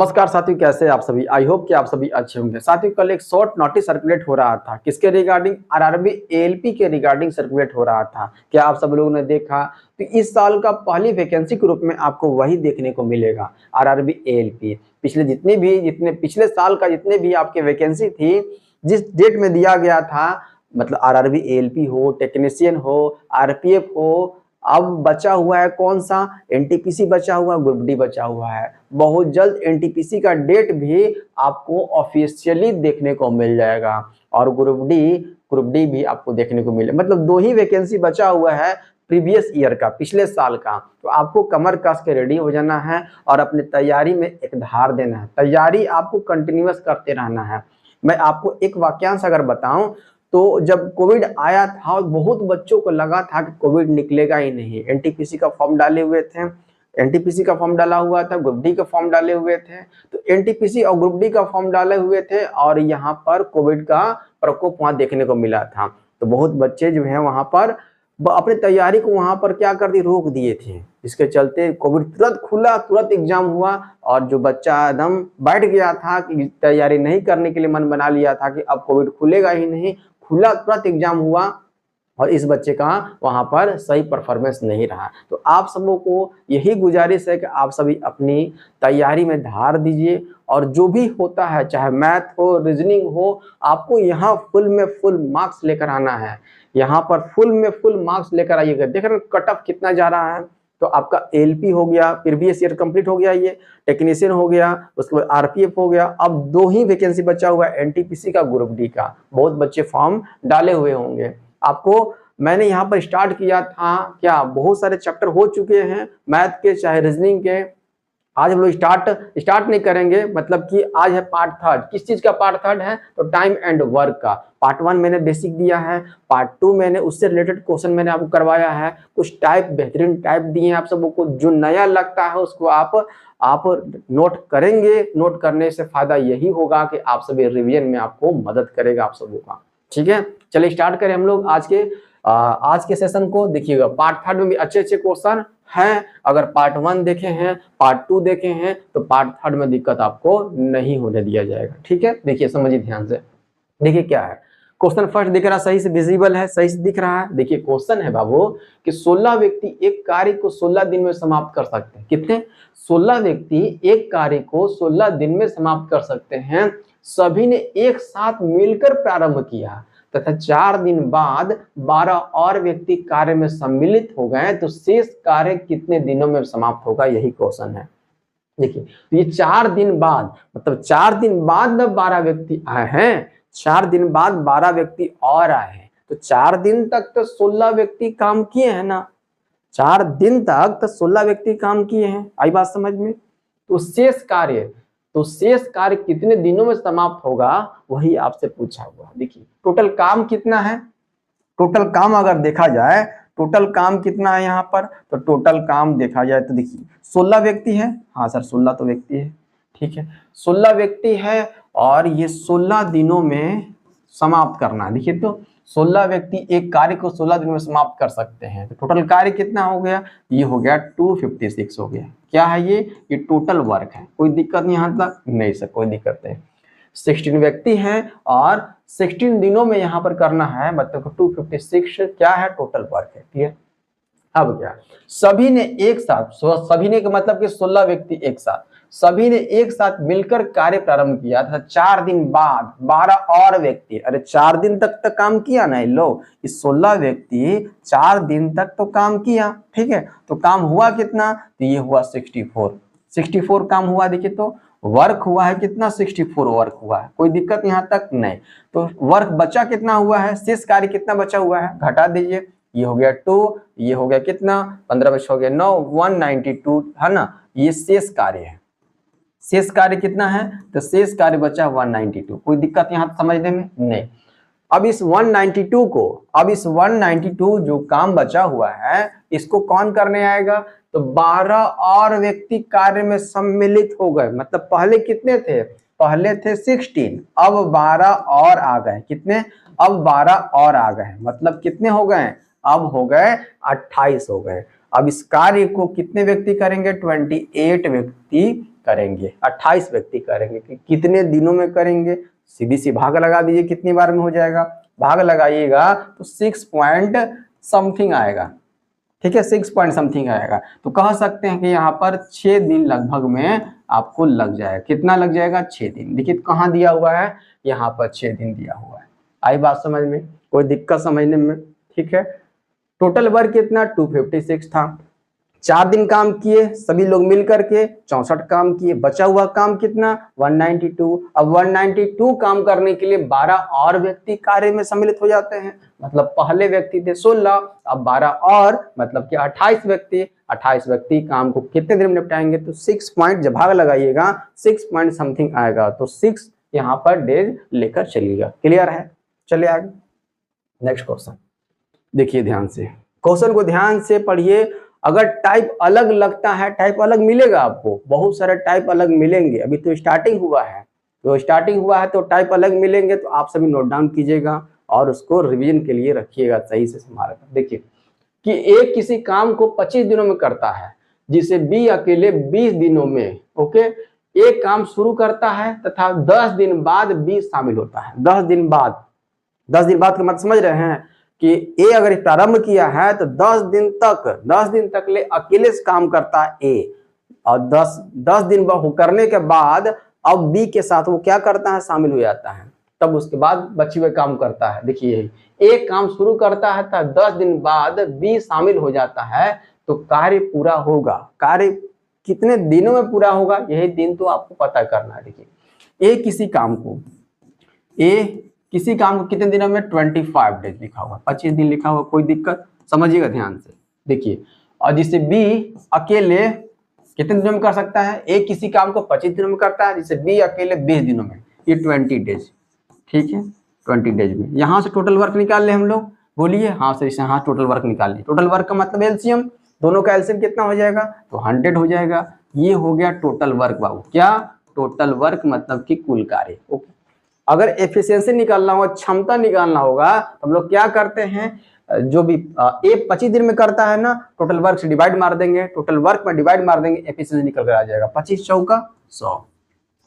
नमस्कार साथियों, कैसे हैं आप सभी। आई होप कि आप सभी अच्छे होंगे। साथियों, कल एक शॉर्ट नोटिस सर्कुलेट हो रहा था, किसके रिगार्डिंग? आरआरबी एएलपी के रिगार्डिंग सर्कुलेट हो रहा था। क्या आप सब लोगों ने देखा? तो इस साल का पहली वैकेंसी के रूप में आपको वही देखने को मिलेगा, आरआरबी एएलपी। पिछले साल का जितने भी आपके वैकेंसी थी, जिस डेट में दिया गया था, मतलब आरआरबी एएलपी हो, टेक्नीशियन हो, आरपीएफ हो, अब बचा हुआ है कौन सा? एनटीपीसी बचा हुआ है, ग्रुप डी बचा हुआ है। बहुत जल्द एनटीपीसी का डेट भी आपको ऑफिशियली देखने को मिल जाएगा और ग्रुप डी भी आपको देखने को मिले। मतलब दो ही वैकेंसी बचा हुआ है प्रीवियस ईयर का, पिछले साल का। तो आपको कमर कस के रेडी हो जाना है और अपनी तैयारी में एक धार देना है। तैयारी आपको कंटिन्यूअस करते रहना है। मैं आपको एक वाक्यांश अगर बताऊं तो जब कोविड आया था बहुत बच्चों को लगा था कि कोविड निकलेगा ही नहीं। एनटीपीसी का फॉर्म डाले हुए थे, एनटीपीसी का फॉर्म डाला हुआ था, ग्रुप डी का फॉर्म डाले हुए थे। तो एनटीपीसी और ग्रुप डी का फॉर्म डाले हुए थे और यहाँ पर कोविड का प्रकोप वहां देखने को मिला था। तो बहुत बच्चे जो है वहां पर अपनी तैयारी को वहां पर क्या कर दी, रोक दिए थे। इसके चलते कोविड तुरंत खुला, तुरंत एग्जाम हुआ और जो बच्चा एकदम बैठ गया था कि तैयारी नहीं करने के लिए मन बना लिया था कि अब कोविड खुलेगा ही नहीं, खुला तुरंत एग्जाम हुआ और इस बच्चे का वहां पर सही परफॉर्मेंस नहीं रहा। तो आप सबों को यही गुजारिश है कि आप सभी अपनी तैयारी में धार दीजिए और जो भी होता है, चाहे मैथ हो, रीजनिंग हो, आपको यहाँ फुल में फुल मार्क्स लेकर आना है। यहाँ पर फुल में फुल मार्क्स लेकर आइएगा। देख रहे कट ऑफ कितना जा रहा है। तो आपका एलपी हो गया, प्रीवियस ईयर कंप्लीट हो गया, ये टेक्नीशियन हो गया, उसके बाद आरपीएफ हो गया। अब दो ही वैकेंसी बचा हुआ है, एनटीपीसी का, ग्रुप डी का। बहुत बच्चे फॉर्म डाले हुए होंगे। आपको मैंने यहाँ पर स्टार्ट किया था, क्या बहुत सारे चैप्टर हो चुके हैं मैथ के, चाहे रीजनिंग के। आज हम लोग स्टार्ट नहीं करेंगे, मतलब कि आज है पार्ट थर्ड। किस चीज का पार्ट थर्ड है? तो टाइम एंड वर्क का। पार्ट वन मैंने बेसिक दिया है, पार्ट टू मैंने उससे रिलेटेड क्वेश्चन मैंने आपको करवाया है, कुछ टाइप बेहतरीन टाइप दिए हैं आप सबको। जो नया लगता है उसको आप नोट करेंगे। नोट करने से फायदा यही होगा कि आप सभी रिवीजन में आपको मदद करेगा आप सबों का। ठीक है, चलिए स्टार्ट करें हम लोग आज के सेशन को। देखिएगा पार्ट थर्ड में भी अच्छे अच्छे क्वेश्चन हैं। अगर पार्ट वन देखे हैं, पार्ट टू देखे हैं, तो पार्ट थर्ड में दिक्कत आपको नहीं होने दिया जाएगा। ठीक है, देखिए समझिए ध्यान से। देखिए क्या है क्वेश्चन। फर्स्ट दिख रहा, सही से विजिबल है, सही से दिख रहा है। देखिए क्वेश्चन है बाबू कि 16 व्यक्ति एक कार्य को 16 दिन में समाप्त कर सकते हैं। कितने? 16 व्यक्ति एक कार्य को 16 दिन में समाप्त कर सकते हैं। सभी ने एक साथ मिलकर प्रारंभ किया तथा 4 दिन बाद 12 और व्यक्ति कार्य में सम्मिलित हो गए, तो शेष कार्य कितने दिनों में समाप्त होगा? यही क्वेश्चन है। देखिए तो ये 4 दिन बाद, मतलब 4 दिन बाद 12 व्यक्ति आए हैं, 4 दिन बाद 12 व्यक्ति और आए हैं। तो 4 दिन तक तो 16 व्यक्ति काम किए हैं ना। 4 दिन तक तो 16 व्यक्ति काम किए हैं। आई बात समझ में? तो शेष कार्य कितने दिनों में समाप्त होगा, वही आपसे पूछा हुआ। देखिए टोटल काम कितना है। टोटल काम अगर देखा जाए, टोटल काम कितना है यहाँ पर, तो टोटल काम देखा जाए तो देखिए 16 व्यक्ति है। हाँ सर 16 तो व्यक्ति है, ठीक है 16 व्यक्ति है और ये 16 दिनों में समाप्त करना है। देखिए तो 16 व्यक्ति एक कार्य को 16 दिन में समाप्त कर सकते हैं। तो टोटल कार्य कितना हो गया? ये हो गया 256 हो गया। क्या है ये टोटल वर्क है। कोई दिक्कत नहीं यहाँ तक? नहीं सर कोई दिक्कत नहीं। 16 व्यक्ति हैं और 16 दिनों में यहाँ पर करना है, मतलब 256 क्या है? टोटल वर्क है। ठीक है, अब क्या सभी ने एक साथ, सभी ने का मतलब कि 16 व्यक्ति एक साथ, सभी ने एक साथ मिलकर कार्य प्रारंभ किया था। 4 दिन बाद 12 और व्यक्ति, अरे 4 दिन तक काम किया ना लो, इस 16 व्यक्ति 4 दिन तक तो काम किया। ठीक है, तो काम हुआ कितना? तो ये हुआ 64 काम हुआ। देखिए तो वर्क हुआ है कितना? 64 वर्क हुआ है। कोई दिक्कत यहाँ तक नहीं। तो वर्क बचा कितना हुआ है? शेष कार्य कितना बचा हुआ है? घटा दीजिए। ये हो गया 2, ये हो गया कितना? 15 में हो गया 9, 192 है ना। ये शेष कार्य है। शेष कार्य कितना है? तो शेष कार्य बचा 192। कोई दिक्कत यहाँ समझने में नहीं। अब इस 192 जो काम बचा हुआ है, इसको कौन करने आएगा? तो 12 और व्यक्ति कार्य में सम्मिलित हो गए। मतलब पहले कितने थे? पहले थे 16, अब 12 और आ गए। कितने? अब 12 और आ गए, मतलब कितने हो गए? अब हो गए 28 हो गए। अब इस कार्य को कितने व्यक्ति करेंगे? 28 व्यक्ति करेंगे, 28 व्यक्ति करेंगे। कि कितने दिनों में करेंगे, सीधी सी भाग लगा दीजिए, कितनी बार में हो जाएगा, भाग लगाइएगा तो 6 पॉइंट समथिंग आएगा। ठीक है, 6 पॉइंट समथिंग आएगा। तो कह सकते हैं कि यहाँ पर 6 दिन लगभग में आपको लग जाएगा। कितना लग जाएगा, 6 दिन। देखिए कहाँ दिया हुआ है, यहाँ पर 6 दिन दिया हुआ है। आई बात समझ में, कोई दिक्कत समझने में? ठीक है, टोटल वर्क कितना 256 था। 4 दिन काम किए सभी लोग मिल करके, 64 काम किए, बचा हुआ काम कितना 192। अब 192 काम करने के लिए 12 और व्यक्ति कार्य में सम्मिलित हो जाते हैं। मतलब पहले व्यक्ति थे 16, अब 12 और, मतलब कि 28 व्यक्ति। 28 व्यक्ति काम को कितने दिन में निपटाएंगे, तो 6 पॉइंट, जब भाग लगाइएगा 6 पॉइंट समथिंग आएगा, तो 6 यहाँ पर डेज लेकर चलिएगा। क्लियर है? चलिए आगे नेक्स्ट क्वेश्चन देखिए ध्यान से, क्वेश्चन को ध्यान से पढ़िए। अगर टाइप अलग लगता है, टाइप अलग मिलेगा आपको, बहुत सारे टाइप अलग मिलेंगे। अभी तो स्टार्टिंग हुआ है, तो टाइप अलग मिलेंगे, तो आप सभी नोट डाउन कीजिएगा और उसको रिवीजन के लिए रखिएगा सही से संभाल कर। देखिए कि ए किसी काम को 25 दिनों में करता है, जिसे बी अकेले 20 दिनों में, ओके, ए काम शुरू करता है तथा 10 दिन बाद बी शामिल होता है। 10 दिन बाद का मतलब समझ रहे हैं कि ए अगर प्रारंभ किया है तो 10 दिन तक ले अकेले से काम करता है ए, और 10 दिन करने के बाद अब बी के साथ वो क्या करता है, शामिल हो जाता है, तब उसके बाद बचे हुए काम करता है। देखिए यही ए काम शुरू करता है तब 10 दिन बाद बी शामिल हो जाता है, तो कार्य पूरा होगा। कार्य कितने दिनों में पूरा होगा, यही दिन तो आपको पता करना है। देखिए ए किसी काम को कितने दिनों में, 25 डेज लिखा हुआ, 25 दिन लिखा हुआ, कोई दिक्कत? समझिएगा ध्यान से। देखिए और जिसे बी अकेले कितने दिनों में कर सकता है, ए किसी काम को 25 दिनों में करता है, जिसे बी अकेले 20 दिनों में, ये 20 डेज। ठीक है, 20 डेज में यहाँ से टोटल वर्क निकाल ले हम लोग, बोलिए। हाँ से हाँ टोटल वर्क निकाल लिया। टोटल वर्क का मतलब एलसीएम, दोनों का एलसीएम कितना हो जाएगा, तो 100 हो जाएगा। ये हो गया टोटल वर्क बाबू। क्या टोटल वर्क मतलब कि कुल कार्य। ओके, अगर एफिशिएंसी निकालना होगा, क्षमता निकालना होगा, तो हम लोग क्या करते हैं, जो भी ए 25 दिन में करता है ना, टोटल वर्क से डिवाइड मार देंगे, टोटल वर्क में डिवाइड मार देंगे, एफिशिएंसी निकल कर आ जाएगा। 25 चौका 100,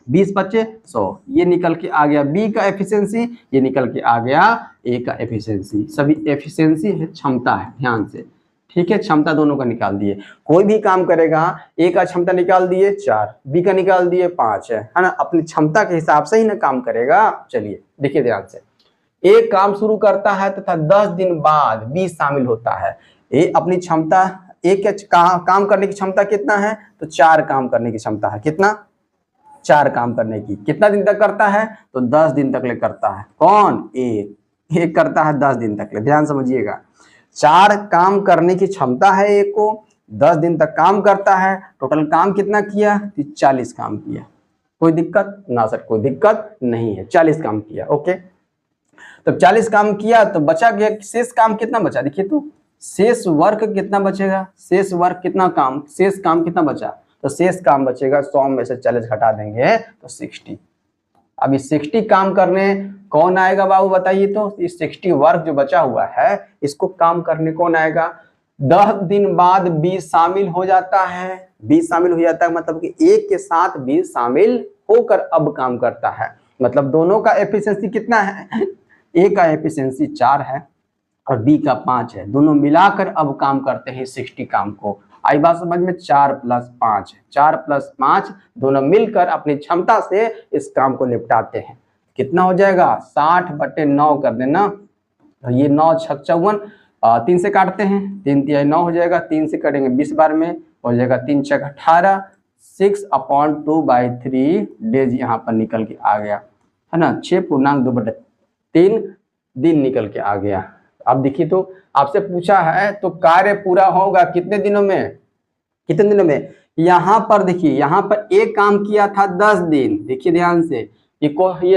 20 बचे 100, ये निकल के आ गया बी का एफिशिएंसी, ये निकल के आ गया ए का एफिशिएंसी। सभी एफिशिएंसी है, क्षमता है, ध्यान से। ठीक है, क्षमता दोनों का निकाल दिए। कोई भी काम करेगा, ए का क्षमता निकाल दिए 4, बी का निकाल दिए 5 है ना, अपनी क्षमता के हिसाब से ही ना काम करेगा। चलिए देखिए ध्यान से, ए काम शुरू करता है तथा 10 दिन बाद बी शामिल होता है। ए अपनी क्षमता, ए के काम करने की क्षमता कितना है, तो 4 काम करने की क्षमता है। कितना, 4 काम करने की। कितना दिन तक करता है, तो 10 दिन तक ले करता है। कौन, ए करता है 10 दिन तक ले। ध्यान समझिएगा, 4 काम करने की क्षमता है ए को, 10 दिन तक काम करता है। टोटल काम कितना किया, 40 काम किया। कोई दिक्कत ना सर, कोई दिक्कत नहीं है, 40 काम किया। ओके, तो 40 काम किया तो बचा गया, शेष काम कितना बचा, देखिए तो शेष वर्क कितना बचेगा, शेष काम कितना बचा, तो शेष काम बचेगा 100 में से 40 घटा देंगे तो 60। अभी 60 काम करने कौन आएगा बाबू बताइए, तो इस 60 वर्क जो बचा हुआ है इसको काम करने कौन आएगा। 10 दिन बाद बी शामिल हो जाता है, मतलब कि एक के साथ बी शामिल होकर अब काम करता है। मतलब दोनों का एफिशिएंसी कितना है, ए का एफिशिएंसी 4 है और बी का 5 है, दोनों मिलाकर अब काम करते हैं 60 काम को। आई बात समझ में, 4 + 5 है, 4 + 5 दोनों मिलकर अपनी क्षमता से इस काम को निपटाते हैं। कितना हो जाएगा, 60/9 कर देना, तो ये 9 × 6 = 54, 3 से काटते हैं, 3 × 3 = 9 हो जाएगा, 3 से करेंगे 20 बार में हो जाएगा, 3 × 6 = 18, 6/2/3 डेज यहाँ पर निकल के आ गया है ना, 6.2/3 दिन निकल के आ गया। अब देखिए तो आपसे पूछा है तो कार्य पूरा होगा कितने दिनों में, यहाँ पर देखिए, यहाँ पर एक काम किया था 10 दिन। देखिए ध्यान से, ये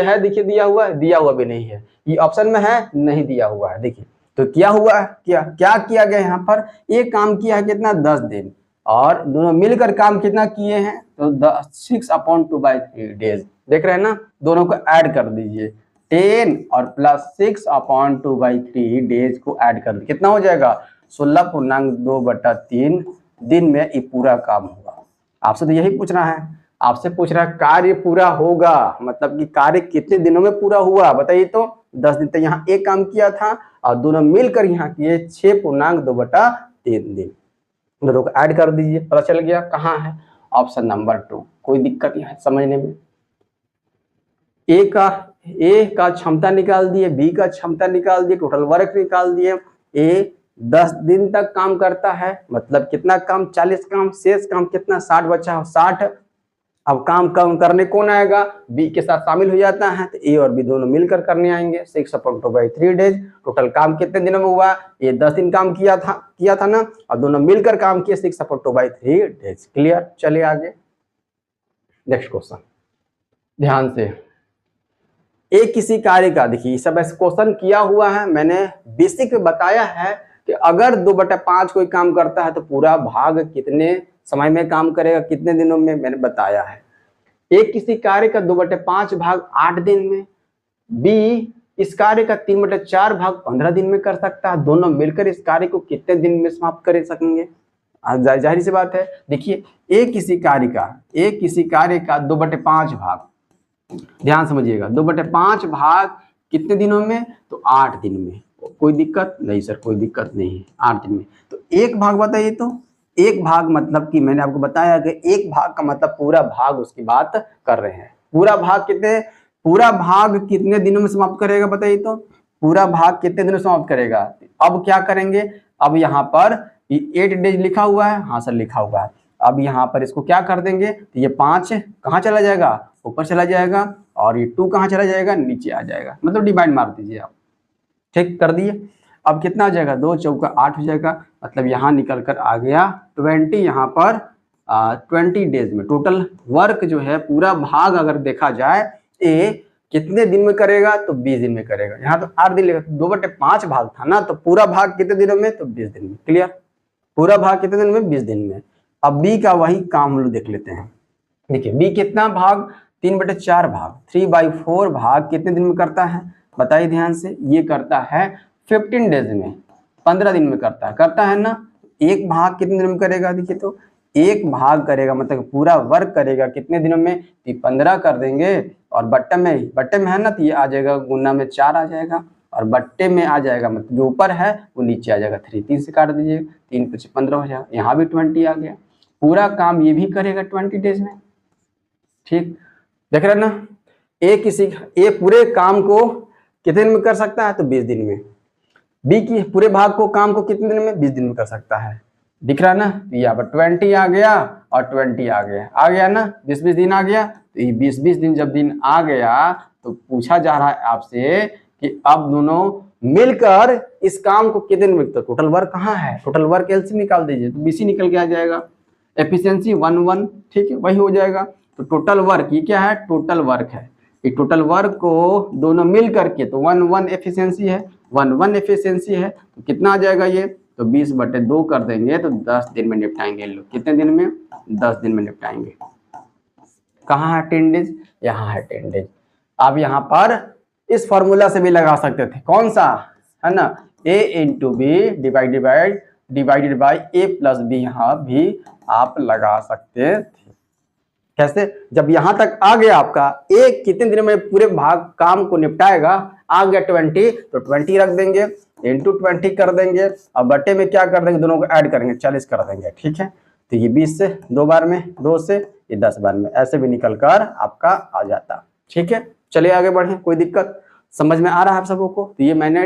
है, देखिए दिया हुआ भी नहीं है, ये ऑप्शन में है नहीं दिया हुआ है। देखिए तो क्या हुआ, क्या किया गया, यहाँ पर एक काम किया है कितना 10 दिन, और दोनों मिलकर काम कितना किए हैं, तो 6/2/3 डेज। देख रहे हैं ना, दोनों को ऐड कर दीजिए, 10 और प्लस 6/2/3 डेज को ऐड कर दीजिए, कितना हो जाएगा 16.2/3 दिन में ये पूरा काम होगा। आपसे तो यही पूछना है, आपसे पूछ रहा है कार्य पूरा होगा, मतलब कि कार्य कितने दिनों में पूरा हुआ बताइए तो। 10 दिन तक यहाँ एक काम किया था और दोनों मिलकर यहाँ किए 6.2/3 दिन। दोनों को ऐड कर दीजिए, पता चल गया कहाँ है ऑप्शन नंबर 2। कोई दिक्कत यहाँ समझने में। ए का क्षमता निकाल दिए, बी का क्षमता निकाल दिए, टोटल वर्क निकाल दिए। ए 10 दिन तक काम करता है, मतलब कितना काम, 40 काम, शेष काम कितना 60 बचा, 60। अब काम कम करने कौन आएगा, बी के साथ शामिल हो जाता है, तो ए और बी दोनों मिलकर करने आएंगे 6/2/3 डेज। टोटल काम कितने दिनों में हुआ, ये 10 दिन काम किया था ना, और दोनों मिलकर काम किए 6/2/3 डेज। क्लियर, चलिए आगे नेक्स्ट क्वेश्चन ध्यान से। एक किसी कार्य का, देखिए सब ऐसे क्वेश्चन किया हुआ है, मैंने बेसिक बताया है कि अगर 2/5 कोई काम करता है तो पूरा भाग कितने समय में काम करेगा, कितने दिनों में, मैंने बताया है। एक किसी कार्य का 2/5 भाग 8 दिन में, बी इस कार्य का 3/4 भाग 15 दिन में कर सकता है। दोनों मिलकर इस कार्य को कितने दिन में समाप्त कर सकेंगे। जाहिर सी बात है, देखिए एक किसी कार्य का 2/5 भाग, ध्यान समझिएगा, 2/5 भाग कितने दिनों में, तो 8 दिन में। कोई दिक्कत नहीं सर, कोई दिक्कत नहीं है, 8 दिन में। तो एक भाग बताइए तो, एक भाग मतलब कि मैंने आपको बताया कि एक भाग का मतलब पूरा भाग, उसकी बात कर रहे हैं। पूरा भाग कितने दिनों में समाप्त करेगा बताइए तो, पूरा भाग कितने दिनों में समाप्त करेगा। अब क्या करेंगे, अब यहाँ पर 8 डेज लिखा हुआ है, हाँ सर लिखा हुआ है। अब यहाँ पर इसको क्या कर देंगे, तो ये 5 कहाँ चला जाएगा, ऊपर चला जाएगा, और ये 2 कहाँ चला जाएगा, नीचे आ जाएगा, मतलब डिवाइड मार दीजिए आप। ठीक कर दिए। अब कितना आ जाएगा, 2 चौका 8 हो जाएगा, मतलब यहाँ निकल कर आ गया 20, यहाँ पर 20 डेज में। टोटल वर्क जो है पूरा भाग अगर देखा जाए, ए कितने दिन में करेगा, तो 20 दिन में करेगा। यहाँ तो 8 दिन लेगा, 2/5 भाग था ना, तो पूरा भाग कितने दिनों में, तो 20 दिन में। क्लियर, पूरा भाग कितने दिन में, 20 दिन में। अब बी का वही काम हम लोग देख लेते हैं। देखिए बी कितना भाग, 3/4 भाग, 3/4 भाग कितने दिन में करता है बताइए ध्यान से। ये करता है 15 डेज में, 15 दिन में करता है ना। एक भाग कितने दिन में करेगा, देखिए तो एक भाग करेगा मतलब पूरा वर्क करेगा कितने दिनों में, तो 15 कर देंगे, और बट्टे में है ना, तो ये आ जाएगा गुना में 4 आ जाएगा, और बट्टे में आ जाएगा, मतलब जो ऊपर है वो नीचे आ जाएगा 3, 3 से काट दीजिए, 3 × 5 = 15 हो जाएगा। यहाँ भी 20 आ गया। पूरा काम ये भी करेगा 20 डेज में। ठीक, देख रहे ना, ए पूरे काम को कितने दिन में कर सकता है, तो 20 दिन में। बी की पूरे भाग को, काम को कितने दिन में, 20 दिन में कर सकता है। दिख रहा है ना, तो यहाँ पर 20 आ गया और 20 आ गया ना, 20-20 दिन आ गया। तो ये 20-20 दिन जब दिन आ गया, तो पूछा जा रहा है आपसे कि अब दोनों मिलकर इस काम को कितने दिन में, तो टोटल वर्क कहाँ है, टोटल वर्क एलसीएम निकाल दीजिए, तो बीसी निकल के आ जाएगा। एफिशिएंसी 1:1, ठीक है, वही हो जाएगा। तो टोटल वर्क, ये क्या है, टोटल वर्क है। ये टोटल वर्क को दोनों मिल करके, तो 1:1 एफिशिएंसी है, 1:1 एफिशिएंसी है, तो कितना आ जाएगा ये, तो 20/2 कर देंगे, तो 10 दिन में निपटाएंगे लोग। कितने दिन में, 10 दिन में निपटाएंगे। कहाँ है 10 डेज, यहाँ है 10 डेज। आप यहाँ पर इस फॉर्मूला से भी लगा सकते थे, कौन सा है ना, a × b divided by a + b, यहाँ भी आप लगा सकते थे। कैसे, जब यहां तक आ गया आपका, एक कितने दिन में पूरे भाग काम को निपटाएगा, आ गया 20, तो 20 रख देंगे, × 20 कर देंगे, और बट्टे में क्या कर देंगे, दोनों को ऐड करेंगे, 40 कर देंगे। ठीक है, तो ये 20 से 2 बार में, 2 से ये 10 बार में, ऐसे भी निकल कर आपका आ जाता। ठीक है, चलिए आगे बढ़े। कोई दिक्कत समझ में आ रहा है आप सबों को। तो ये मैंने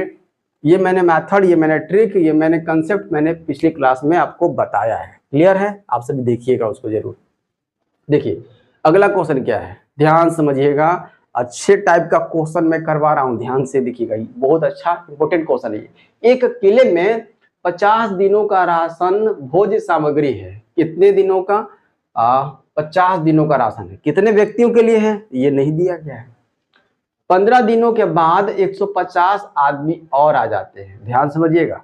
मेथड, ये मैंने ट्रिक, ये मैंने कंसेप्ट मैंने पिछली क्लास में आपको बताया है। क्लियर है, आप सभी देखिएगा उसको जरूर। देखिए अगला क्वेश्चन क्या है, ध्यान समझिएगा। अच्छे टाइप का क्वेश्चन मैं करवा रहा हूं, ध्यान से देखिएगा, बहुत अच्छा इंपॉर्टेंट क्वेश्चन है। एक किले में 50 दिनों का राशन भोज्य सामग्री है। कितने दिनों का, 50 दिनों का राशन है। कितने व्यक्तियों के लिए है, ये नहीं दिया गया है। 15 दिनों के बाद 150 आदमी और आ जाते हैं। ध्यान समझिएगा,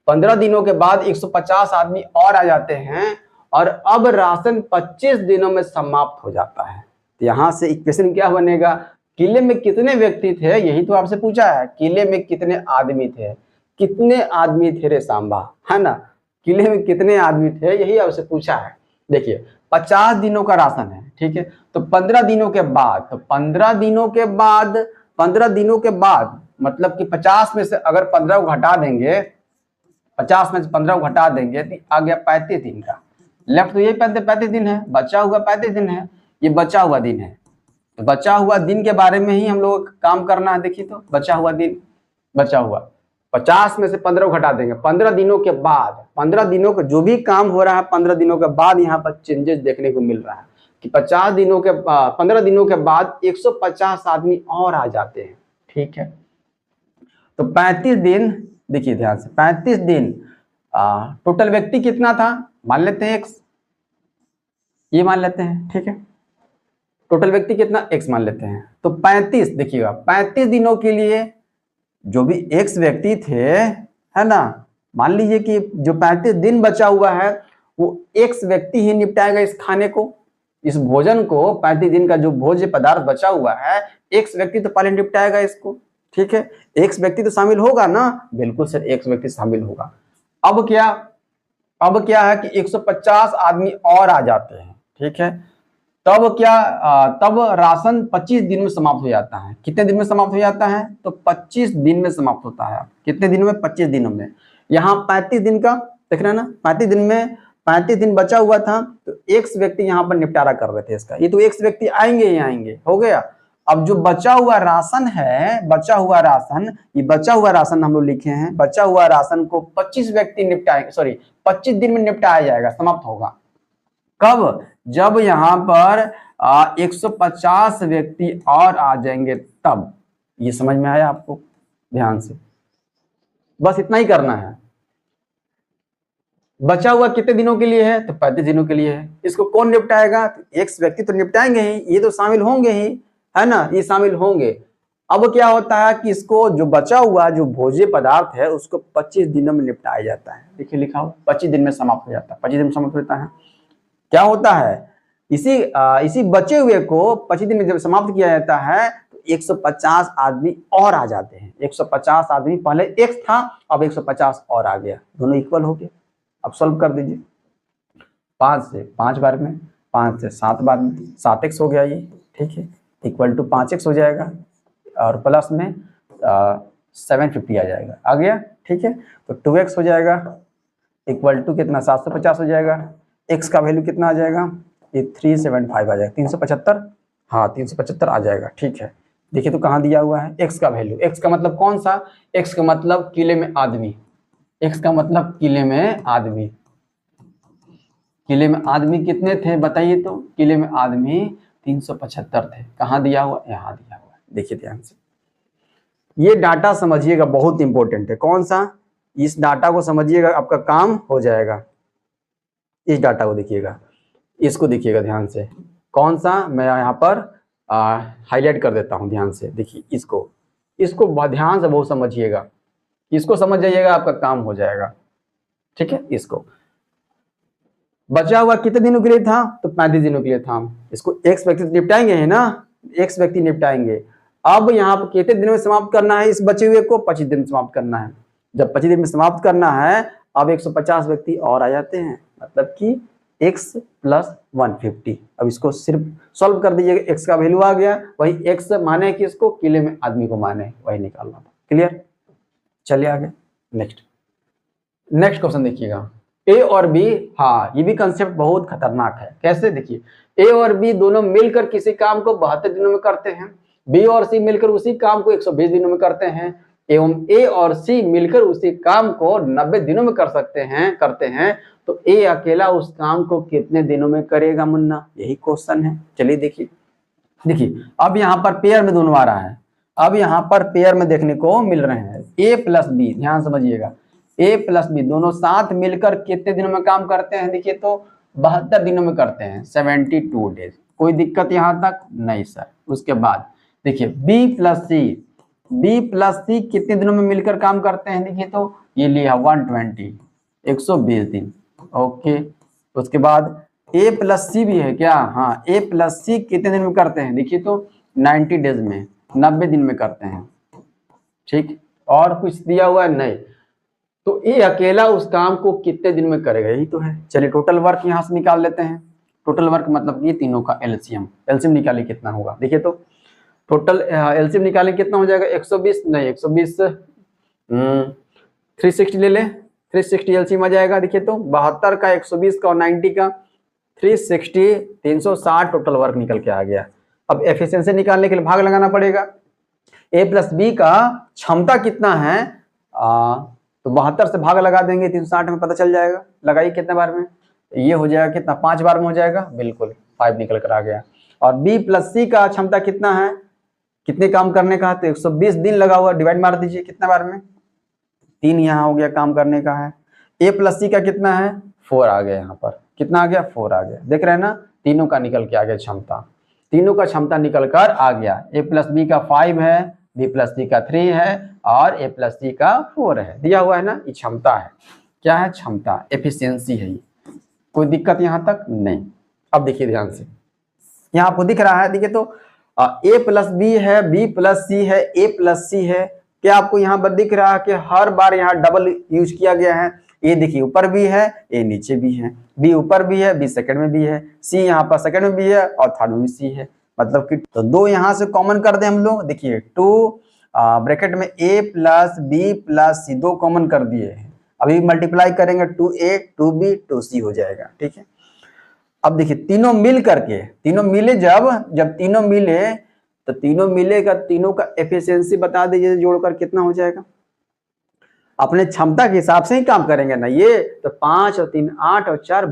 15 दिनों के बाद 150 आदमी और आ जाते हैं, और अब राशन 25 दिनों में समाप्त हो जाता है। तो यहां से इक्वेशन क्या बनेगा, किले में कितने व्यक्ति थे, यही तो आपसे पूछा है। किले में कितने आदमी थे, कितने आदमी थे रे सांबा, है ना, किले में कितने आदमी थे, यही आपसे पूछा है। देखिए 50 दिनों का राशन है, ठीक है, तो 15 दिनों के बाद, तो 15 दिनों के बाद, 15 दिनों के बाद मतलब कि 50 में से अगर 15 को घटा देंगे, 50 में से 15 को घटा देंगे तो आ गया 35 दिन का। लेफ्ट तो यही 35 दिन है, बचा हुआ 35 दिन है, ये बचा हुआ दिन है। तो बचा हुआ दिन के बारे में ही हम लोग काम करना है। देखिए तो बचा हुआ दिन, बचा हुआ 50 में से 15 को घटा देंगे, 15 दिनों के बाद, 15 दिनों का जो भी काम हो रहा है 15 दिनों के बाद यहाँ पर चेंजेस देखने को मिल रहा है कि 50 दिनों के 15 दिनों के बाद 150 आदमी और आ जाते हैं, ठीक है। तो 35 दिन, देखिए ध्यान से, 35 दिन टोटल व्यक्ति कितना था, मान लेते हैं x, ये मान लेते हैं, ठीक है, टोटल व्यक्ति कितना x मान लेते हैं। तो 35, देखिएगा 35 दिनों के लिए जो भी x व्यक्ति थे, है ना, मान लीजिए कि जो 35 दिन बचा हुआ है वो x व्यक्ति ही निपटाएगा इस खाने को, इस भोजन को। 35 दिन का जो भोज्य पदार्थ बचा हुआ है x व्यक्ति तो पहले निपटाएगा इसको, ठीक है। x व्यक्ति तो शामिल होगा ना, बिल्कुल सर x व्यक्ति शामिल होगा। अब क्या है कि 150 आदमी और आ जाते हैं, ठीक है। तब क्या, तब राशन 25 दिन में समाप्त हो जाता है। कितने दिन में समाप्त हो जाता है, तो 25 दिन में समाप्त होता है। कितने दिनों में, 25 दिनों में। यहाँ 35 दिन का देख रहे हैं ना, 35 दिन में 35 दिन बचा हुआ था, तो x व्यक्ति यहाँ पर निपटारा कर रहे थे इसका, ये तो x व्यक्ति आएंगे ही आएंगे, हो गया। अब जो बचा हुआ राशन है, बचा हुआ राशन, ये बचा हुआ राशन हम लोग लिखे हैं, बचा हुआ राशन को 25 व्यक्ति निपटाएंगे, सॉरी 25 दिन में निपटाया जाएगा, समाप्त होगा। कब, जब यहाँ पर 150 व्यक्ति और आ जाएंगे तब। ये समझ में आया आपको, ध्यान से, बस इतना ही करना है। बचा हुआ कितने दिनों के लिए है, तो 35 दिनों के लिए है। इसको कौन निपटाएगा, तो एक व्यक्ति तो निपटाएंगे ही, ये तो शामिल होंगे ही, है ना, ये शामिल होंगे। अब क्या होता है कि इसको जो बचा हुआ जो भोज्य पदार्थ है उसको 25 दिनों में निपटाया जाता है। देखिए लिखा हो 25 दिन में समाप्त हो जाता है, 25 दिन में समाप्त होता है। क्या होता है, इसी बचे हुए को 25 दिन में जब समाप्त किया जाता है तो 150 आदमी और आ जाते हैं। 150 आदमी, पहले x था अब 150 और आ गया, दोनों इक्वल हो गए। अब सॉल्व कर दीजिए, 5 से 5 बार में, 5 से 7 बार में, 7x हो गया ये, ठीक है, इक्वल टू 5x हो जाएगा और प्लस में 750 आ जाएगा, आ गया, ठीक है। तो 2x हो जाएगा इक्वल टू कितना, 750 हो जाएगा। x का वैल्यू कितना आ जाएगा, ये 375 आ जाएगा, 375, हाँ 375 आ जाएगा, ठीक है। देखिए तो कहाँ दिया हुआ है x का वैल्यू, x का मतलब कौन सा, x का मतलब किले में आदमी, x का मतलब किले में आदमी। किले में आदमी कितने थे बताइए, तो किले में आदमी 375 थे। कहाँ दिया हुआ, यहाँ दिया हुआ है, देखिए ध्यान से। ये डाटा समझिएगा, बहुत इंपॉर्टेंट है। कौन सा, इस डाटा को समझिएगा, आपका काम हो जाएगा। इस डाटा को देखिएगा, इसको देखिएगा ध्यान से। कौन सा, मैं यहाँ पर हाईलाइट कर देता हूँ, ध्यान से देखिए। इसको बहुत ध्यान से बहुत समझिएगा, इसको समझ जाइएगा, आपका काम हो जाएगा, ठीक है। इसको बचा हुआ कितने दिनों के लिए था, तो 35 दिनों के लिए था। इसको x व्यक्ति निपटाएंगे है ना, x व्यक्ति निपटाएंगे। अब यहाँ पर कितने दिनों में समाप्त करना है, इस बचे हुए को 25 दिन में समाप्त करना है। जब 25 दिन में समाप्त करना है, अब 150 व्यक्ति और आ जाते हैं, मतलब कि x + 150। अब इसको सिर्फ सॉल्व कर दीजिएगा, x का वैल्यू आ गया, वही x माने कि इसको किले में आदमी को माने, वही निकालना था। क्लियर, चलिए आगे। नेक्स्ट क्वेश्चन देखिएगा, ए और बी, हाँ ये भी कंसेप्ट बहुत खतरनाक है। कैसे, देखिए ए और बी दोनों मिलकर किसी काम को 72 दिनों में करते हैं, बी और सी मिलकर उसी काम को 120 दिनों में करते हैं, एवं ए और सी मिलकर उसी काम को 90 दिनों में करते हैं, तो ए अकेला उस काम को कितने दिनों में करेगा मुन्ना, यही क्वेश्चन है। चलिए देखिए अब यहाँ पर पेयर में दोनों आ रहा है, अब यहाँ पर पेयर में देखने को मिल रहे हैं ए प्लस बी। ध्यान समझिएगा, ए प्लस बी दोनों साथ मिलकर कितने दिनों में काम करते हैं, देखिए तो 72 दिनों में करते हैं, 72 डेज। कोई दिक्कत यहाँ तक नहीं सर। उसके बाद देखिए बी प्लस सी कितने दिनों में मिलकर काम करते हैं, देखिए तो ये लिया 120, 120 दिन, ओके। उसके बाद ए प्लस सी भी है क्या, हाँ ए प्लस सी कितने दिन में करते हैं, देखिए तो 90 डेज में, 90 दिन में करते हैं, ठीक। और कुछ दिया हुआ है नहीं, तो ये अकेला उस काम को कितने दिन में करेगा, यही तो है। चलिए टोटल वर्क यहाँ से निकाल लेते हैं। टोटल वर्क मतलब ये तीनों का एलसीएम। एलसीएम निकालिए कितना होगा, देखिए तो टोटल एलसीएम निकालें कितना हो जाएगा, 120 नहीं 120 360 ले लें, 360 एलसीएम आ जाएगा। देखिए तो 72 का 120 का और 90 का 360 360 टोटल वर्क निकल के आ गया। अब एफिशिएंसी निकालने के लिए भाग लगाना पड़ेगा। ए प्लस बी का क्षमता कितना है, तो 72 से भाग लगा देंगे 360 में, पता चल जाएगा। लगाइए कितने बार में, ये हो जाएगा कितना, 5 बार में हो जाएगा, बिल्कुल 5 निकल कर आ गया। और बी प्लस सी का क्षमता कितना है, कितने काम करने का, तो 120 दिन लगा हुआ, डिवाइड मार दीजिए कितने बार में, 3 यहाँ हो गया काम करने का है। ए प्लस सी का कितना है, 4 आ गया, यहाँ पर कितना आ गया, 4 आ गया। देख रहे हैं ना, तीनों का निकल के आ गया क्षमता, तीनों का क्षमता निकल कर आ गया। ए प्लस बी का 5 है, बी प्लस सी का 3 है और ए प्लस सी का 4 है, दिया हुआ है ना, ये क्षमता है। क्या है, क्षमता, एफिशिएंसी है ये। कोई दिक्कत यहाँ तक नहीं। अब देखिए ध्यान से, यहाँ आपको दिख रहा है, देखिए तो ए प्लस बी है, बी प्लस सी है, ए प्लस सी है। क्या आपको यहाँ पर दिख रहा है कि हर बार यहाँ डबल यूज किया गया है। ए देखिए ऊपर भी है, ए नीचे भी है, बी ऊपर भी है, बी सेकंड में भी है, सी यहाँ पर सेकंड में भी है और थर्ड में भी सी है। मतलब कि तो 2 यहाँ से कॉमन कर दें हम लोग। देखिए 2 ब्रैकेट में ए प्लस बी प्लस सी 2 कॉमन कर दिए हैं। अभी मल्टीप्लाई करेंगे 2a 2b 2c हो जाएगा, ठीक है। अब देखिए तीनों मिल करके, तीनों मिले, जब तीनों मिले तो तीनों मिलेगा, तीनों का एफिशिएंसी बता दीजिए जोड़कर कितना हो जाएगा। अपने क्षमता के हिसाब से ही काम करेंगे ना ये, तो 5 और 3 8 और 4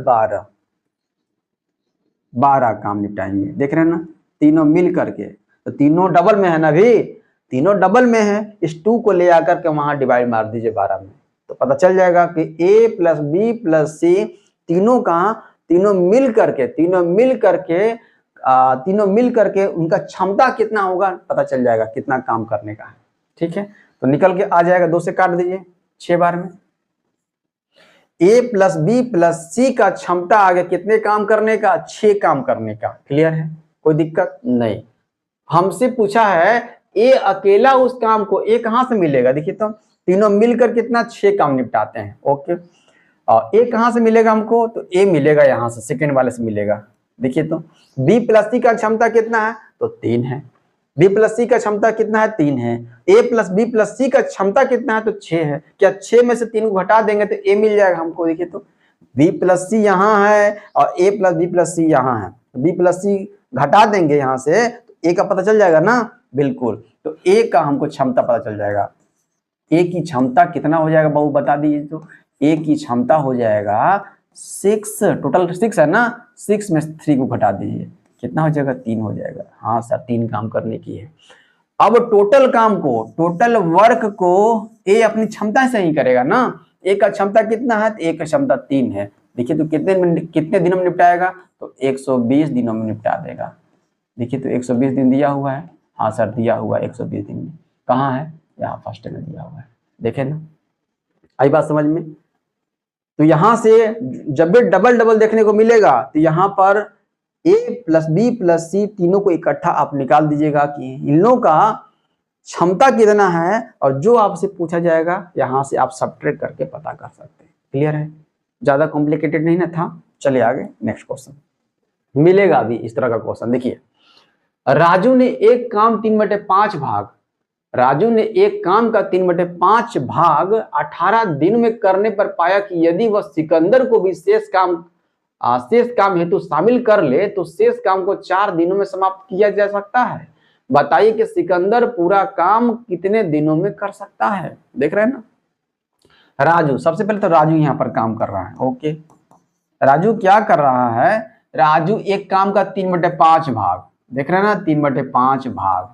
12 काम निपटाएंगे। देख रहे हैं ना, तीनों मिल करके, तो तीनों डबल में है ना, भी तीनों डबल में है, इस 2 को ले आकर के वहां डिवाइड मार दीजिए 12 में, तो पता चल जाएगा कि ए प्लस बी प्लस सी तीनों मिल करके उनका क्षमता कितना होगा, पता चल जाएगा कितना काम करने का है, ठीक है। तो निकल के आ जाएगा, 2 से काट दीजिए 6 बार में। ए प्लस बी प्लस सी का क्षमता आ गया कितने काम करने का, 6 काम करने का। क्लियर है, कोई दिक्कत नहीं। हमसे पूछा है ए अकेला उस काम को, ए कहां से मिलेगा, देखिए तो तीनों मिलकर कितना 6 काम निपटाते हैं, ओके। और ए कहां से मिलेगा हमको, तो ए मिलेगा यहां से, सेकंड वाले से मिलेगा। देखिए तो बी प्लस सी का क्षमता कितना है, तो 3 है। बी प्लस सी का क्षमता कितना है, 3 है। ए प्लस बी प्लस सी का क्षमता कितना है, तो 6 है। क्या 6 में से 3 को घटा देंगे तो ए मिल जाएगा हमको। देखिए तो बी प्लस सी यहाँ है और ए प्लस बी प्लस सी यहाँ है, बी प्लस सी घटा देंगे यहाँ से तो ए का पता चल जाएगा ना, बिल्कुल। तो ए का हमको क्षमता पता चल जाएगा। ए की क्षमता कितना हो जाएगा बाबू बता दीजिए, तो ए की क्षमता हो जाएगा 6, टोटल 6 है ना, 6 में 3 को घटा दीजिए, कितना हो जाएगा, 3 हो जाएगा। हाँ सर 3 काम करने की है। अब टोटल काम को, टोटल वर्क को ए अपनी क्षमता से ही करेगा ना। ए का क्षमता कितना है, ए का क्षमता 3 है। देखिए तो कितने दिनों में निपटाएगा, तो 120 दिनों में निपटा देगा। देखिए तो 120 दिन दिया हुआ है, हाँ सर दिया हुआ है 120 दिन में। कहाँ है, यहाँ फर्स्ट में दिया हुआ है, देखे ना, आई बात समझ में। तो यहां से जब भी डबल देखने को मिलेगा तो यहाँ पर ए प्लस बी प्लस सी तीनों को इकट्ठा आप निकाल दीजिएगा कि इन लोगों का क्षमता कितना है, और जो आपसे पूछा जाएगा यहां से आप सब्ट्रैक्ट करके पता कर सकते हैं। क्लियर है, ज्यादा कॉम्प्लिकेटेड नहीं ना था। चलिए आगे नेक्स्ट क्वेश्चन मिलेगा अभी इस तरह का क्वेश्चन। देखिए राजू ने एक काम 3/5 भाग, राजू ने एक काम का 3/5 भाग 18 दिन में करने पर पाया कि यदि वह सिकंदर को भी शेष काम हेतु शामिल कर ले तो शेष काम को 4 दिनों में समाप्त किया जा सकता है। बताइए कि सिकंदर पूरा काम कितने दिनों में कर सकता है। देख रहे हैं ना, राजू, सबसे पहले तो राजू यहाँ पर काम कर रहा है, ओके। राजू क्या कर रहा है, राजू एक काम का 3/5 भाग, देख रहे हैं ना, 3/5 भाग,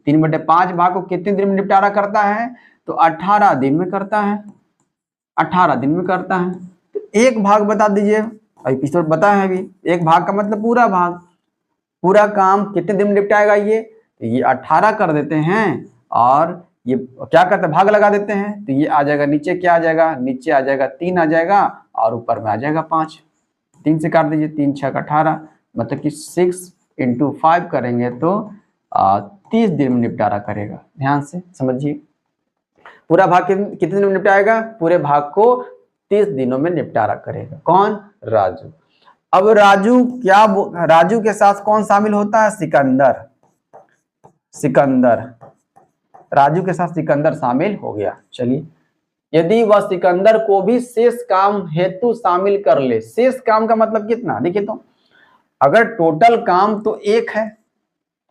3/5 भाग को कितने दिन में निपटारा करता है, तो 18 दिन में करता है, 18 दिन में करता है। तो एक भाग बता दीजिए, अभी पिछले बता है अभी, एक भाग का मतलब पूरा भाग, पूरा काम कितने दिन में निपटाएगा ये 18 कर देते हैं और ये क्या करते हैं, भाग लगा देते हैं, तो ये आ जाएगा नीचे, क्या आ जाएगा, नीचे आ जाएगा 3 आ जाएगा और ऊपर में आ जाएगा 5। 3 से काट दीजिए, 3 6 18, मतलब कि 6 × 5 करेंगे तो 30 दिन में निपटारा करेगा। ध्यान से समझिए। पूरा भाग कितने दिनों में निपटाएगा? पूरे भाग को 30 दिनों में निपटारा करेगा। कौन? राजू। अब राजू के साथ कौन शामिल होता है? सिकंदर। राजू के साथ सिकंदर शामिल हो गया। चलिए, यदि वह सिकंदर को भी शेष काम हेतु शामिल कर ले। शेष काम का मतलब कितना? देखिए, तो अगर टोटल काम तो एक है,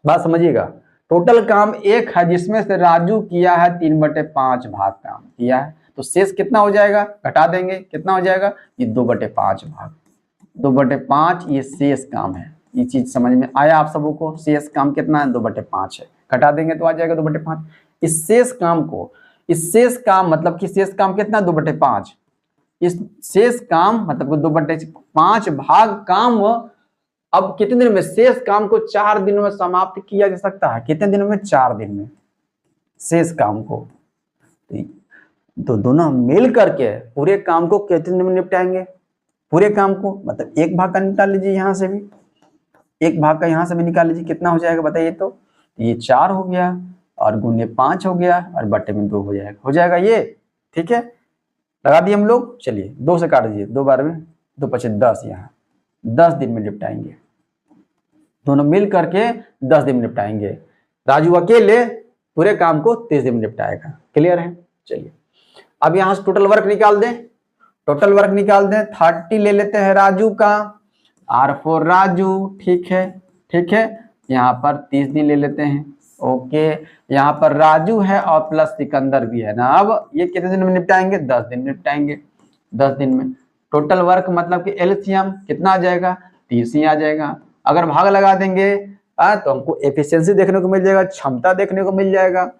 बात समझिएगा, टोटल काम एक है जिसमें से राजू किया है 3/5 भाग काम किया है, तो शेष कितना हो जाएगा? घटा देंगे, कितना हो जाएगा? ये 2/5 भाग, 2/5 ये शेष काम है। ये चीज समझ में आया आप सबों को? शेष काम कितना है? 2/5 है, घटा देंगे तो आ जाएगा 2/5। इस शेष काम मतलब कि शेष काम कितना? 2/5। इस शेष काम मतलब 2/5 भाग काम अब कितने दिन में? शेष काम को 4 दिनों में समाप्त किया जा सकता है। कितने दिनों में? 4 दिन में शेष काम को। तो दोनों मिल करके पूरे काम को कितने दिन में निपटाएंगे? पूरे काम को मतलब एक भाग का निकाल लीजिए, यहां से भी एक भाग का यहां से भी निकाल लीजिए, कितना हो जाएगा बताइए? तो ये 4 हो गया और गुने 5 हो गया और बटे में 2 हो जाएगा ये। ठीक है, लगा दिए हम लोग। चलिए 2 से काट दीजिए, 2 बार में 2 × 5 = 10, यहाँ 10 दिन में निपटाएंगे। दोनों मिल करके 10 दिन में निपटाएंगे। राजू अकेले पूरे काम को 30 दिन में निपटाएगा। क्लियर है? चलिए, अब यहां से टोटल वर्क निकाल दें। 30 ले लेते हैं राजू का, R for राजू। ठीक है, यहाँ पर 30 दिन ले लेते हैं। ओके, यहाँ पर राजू है और प्लस सिकंदर भी है ना। अब ये कितने दिन में निपटाएंगे? 10 दिन में निपटाएंगे। 10 दिन में टोटल वर्क मतलब कि एलसीएम कितना आ जाएगा? 30 ही आ जाएगा। अगर भाग लगा देंगे तो हमको एफिशिएंसी देखने को मिल जाएगा, क्षमता देखने को मिल जाएगा।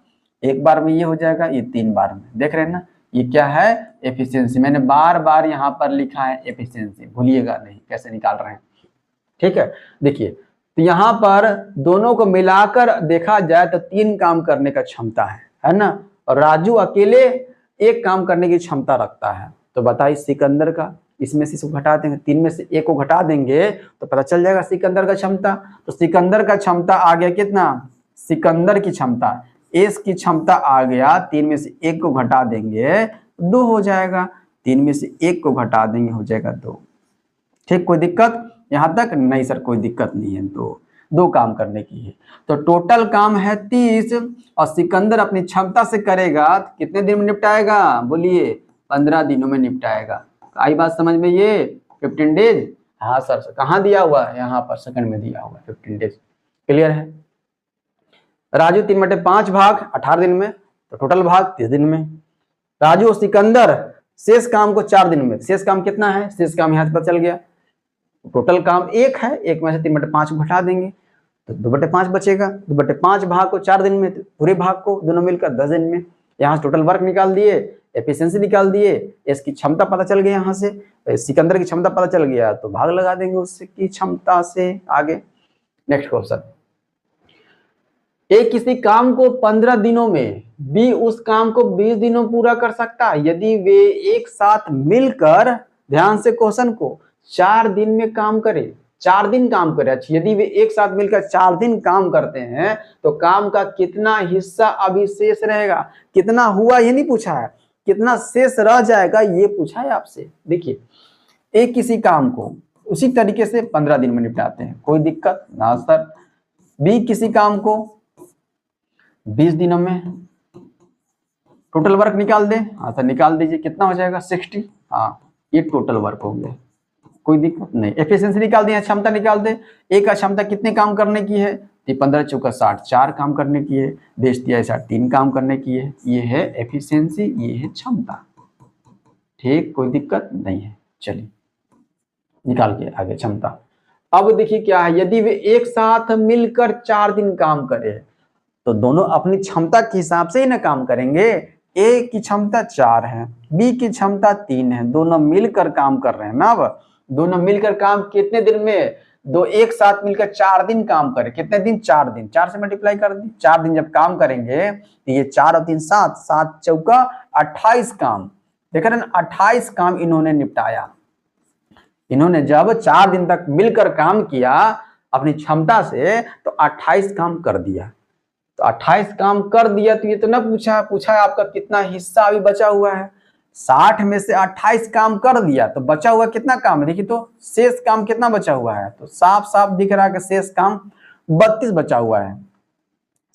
एक बार में ये हो जाएगा, ये 3 बार में। देख रहे हैं ना, ये क्या है? एफिशिएंसी। मैंने बार बार यहाँ पर लिखा है एफिशिएंसी, भूलिएगा नहीं कैसे निकाल रहे हैं। ठीक है, देखिए, तो यहाँ पर दोनों को मिलाकर देखा जाए तो 3 काम करने का क्षमता है ना, और राजू अकेले 1 काम करने की क्षमता रखता है। तो बताइए सिकंदर का, इसमें से इसको घटा देंगे, 3 में से 1 को घटा देंगे तो पता चल जाएगा सिकंदर का क्षमता। तो सिकंदर का क्षमता आ गया कितना? सिकंदर की क्षमता, एस की क्षमता आ गया, 3 में से 1 को घटा देंगे 2 हो जाएगा, 3 में से 1 को घटा देंगे हो जाएगा 2। ठीक, कोई दिक्कत यहां तक? नहीं सर, कोई दिक्कत नहीं है। तो 2 काम करने की है, तो टोटल काम है 30 और सिकंदर अपनी क्षमता से करेगा कितने दिन में निपटाएगा? बोलिए, 15 दिनों में निपटाएगा। आई बात समझ में? ये 15 डेज। हाँ सर, कहाँ दिया हुआ है? यहाँ पर सेकंड में दिया हुआ है 15 डेज। क्लियर है? राजू 3/5 भाग 18 दिन में, तो टोटल भाग 30 दिन में। राजू और सिकंदर शेष काम को 4 दिन में। शेष काम कितना है? शेष काम यहाँ से पता चल गया, टोटल काम 1 है, 1 में से 3/5 को घटा देंगे तो 2/5 बचेगा। 2/5 भाग को 4 दिन में, पूरे भाग को दोनों मिलकर 10 दिन में। यहाँ से टोटल वर्क निकाल दिए, एफिशिएंसी निकाल दिए, इसकी क्षमता पता चल गई, यहाँ से सिकंदर की क्षमता पता चल गया तो भाग लगा देंगे उससे की क्षमता से। आगे नेक्स्ट क्वेश्चन, ए किसी काम को 15 दिनों में, बी उस काम को 20 दिनों पूरा कर सकता है यदि वे एक साथ मिलकर, ध्यान से क्वेश्चन को, 4 दिन में काम करे। 4 दिन काम करे। अच्छा, यदि वे एक साथ मिलकर 4 दिन काम करते हैं तो काम का कितना हिस्सा अभी शेष रहेगा? कितना हुआ ये नहीं पूछा है, कितना शेष रह जाएगा ये पूछा है आपसे। देखिए, एक किसी काम को उसी तरीके से 15 दिन में निपटाते हैं, कोई दिक्कत ना सर। बी किसी काम को 20 दिनों में, टोटल वर्क निकाल दे। हाँ सर, निकाल दीजिए, कितना हो जाएगा? 60। हाँ, ये टोटल वर्क हो गया, कोई दिक्कत नहीं। एफिशिएंसी निकाल दिया, क्षमता निकाल दे। एक का क्षमता कितने काम करने की है? 15 × 4 = 60, 4 काम करने की है। बेच दिया ऐसा 3 काम करने की है। ये है एफिशिएंसी, ये है क्षमता। ठीक, कोई दिक्कत नहीं है। चलिए निकाल के आगे क्षमता। अब देखिए क्या है, यदि वे एक साथ मिलकर 4 दिन काम करें तो दोनों अपनी क्षमता के हिसाब से ही ना काम करेंगे। ए की क्षमता 4 है, बी की क्षमता 3 है, दोनों मिलकर काम कर रहे हैं ना। अब दोनों मिलकर काम कितने दिन में? दो एक साथ मिलकर 4 दिन काम करें। कितने दिन? 4 दिन। 4 से मल्टीप्लाई कर दी। 4 दिन जब काम करेंगे तो ये 4 और 3 7, 7 चौका 28 काम। देख रहे हैं, 28 काम इन्होंने निपटाया। इन्होंने जब 4 दिन तक मिलकर काम किया अपनी क्षमता से तो 28 काम कर दिया। तो तो 28 काम कर दिया, तो ये तो ना पूछा है आपका कितना हिस्सा अभी बचा हुआ है। 60 में से 28 काम कर दिया तो बचा हुआ कितना काम है, देखिए तो शेष काम कितना बचा हुआ है, तो साफ साफ दिख रहा है कि शेष काम 32 बचा हुआ है।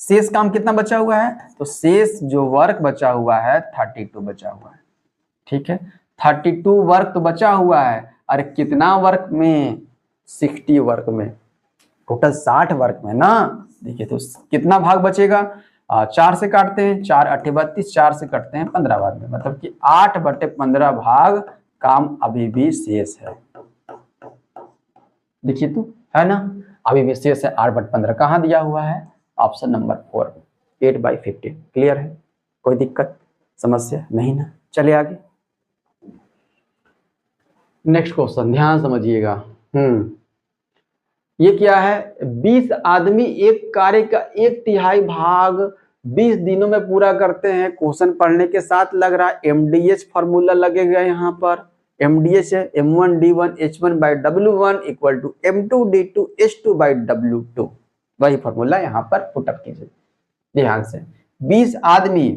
शेष काम कितना बचा हुआ है, तो शेष जो वर्क बचा हुआ है 32 बचा हुआ है। ठीक है, 32 वर्क तो बचा हुआ है। अरे कितना वर्क में, 60 वर्क में, टोटल 60 वर्क में ना। देखिए तो कितना भाग बचेगा, 4 से काटते हैं, 4 8 32, 4 से कटते हैं 15 बार में, मतलब कि 8/15 भाग काम अभी भी शेष है। देखिए तो है ना, अभी भी शेष है 8/15। कहाँ दिया हुआ है, ऑप्शन नंबर 4, 8/15। क्लियर है, कोई दिक्कत समस्या नहीं ना। चलिए आगे, नेक्स्ट क्वेश्चन ध्यान समझिएगा। ये क्या है, 20 आदमी एक कार्य का 1/3 भाग 20 दिनों में पूरा करते हैं। क्वेश्चन पढ़ने के साथ लग रहा है MDH फॉर्मूला लगेगा यहाँ पर। MDH है M1D1 H1/W1 equal to M2D2 H2/W2। वही फॉर्मूला यहाँ पर पुटअप कीजिए ध्यान से। 20 आदमी,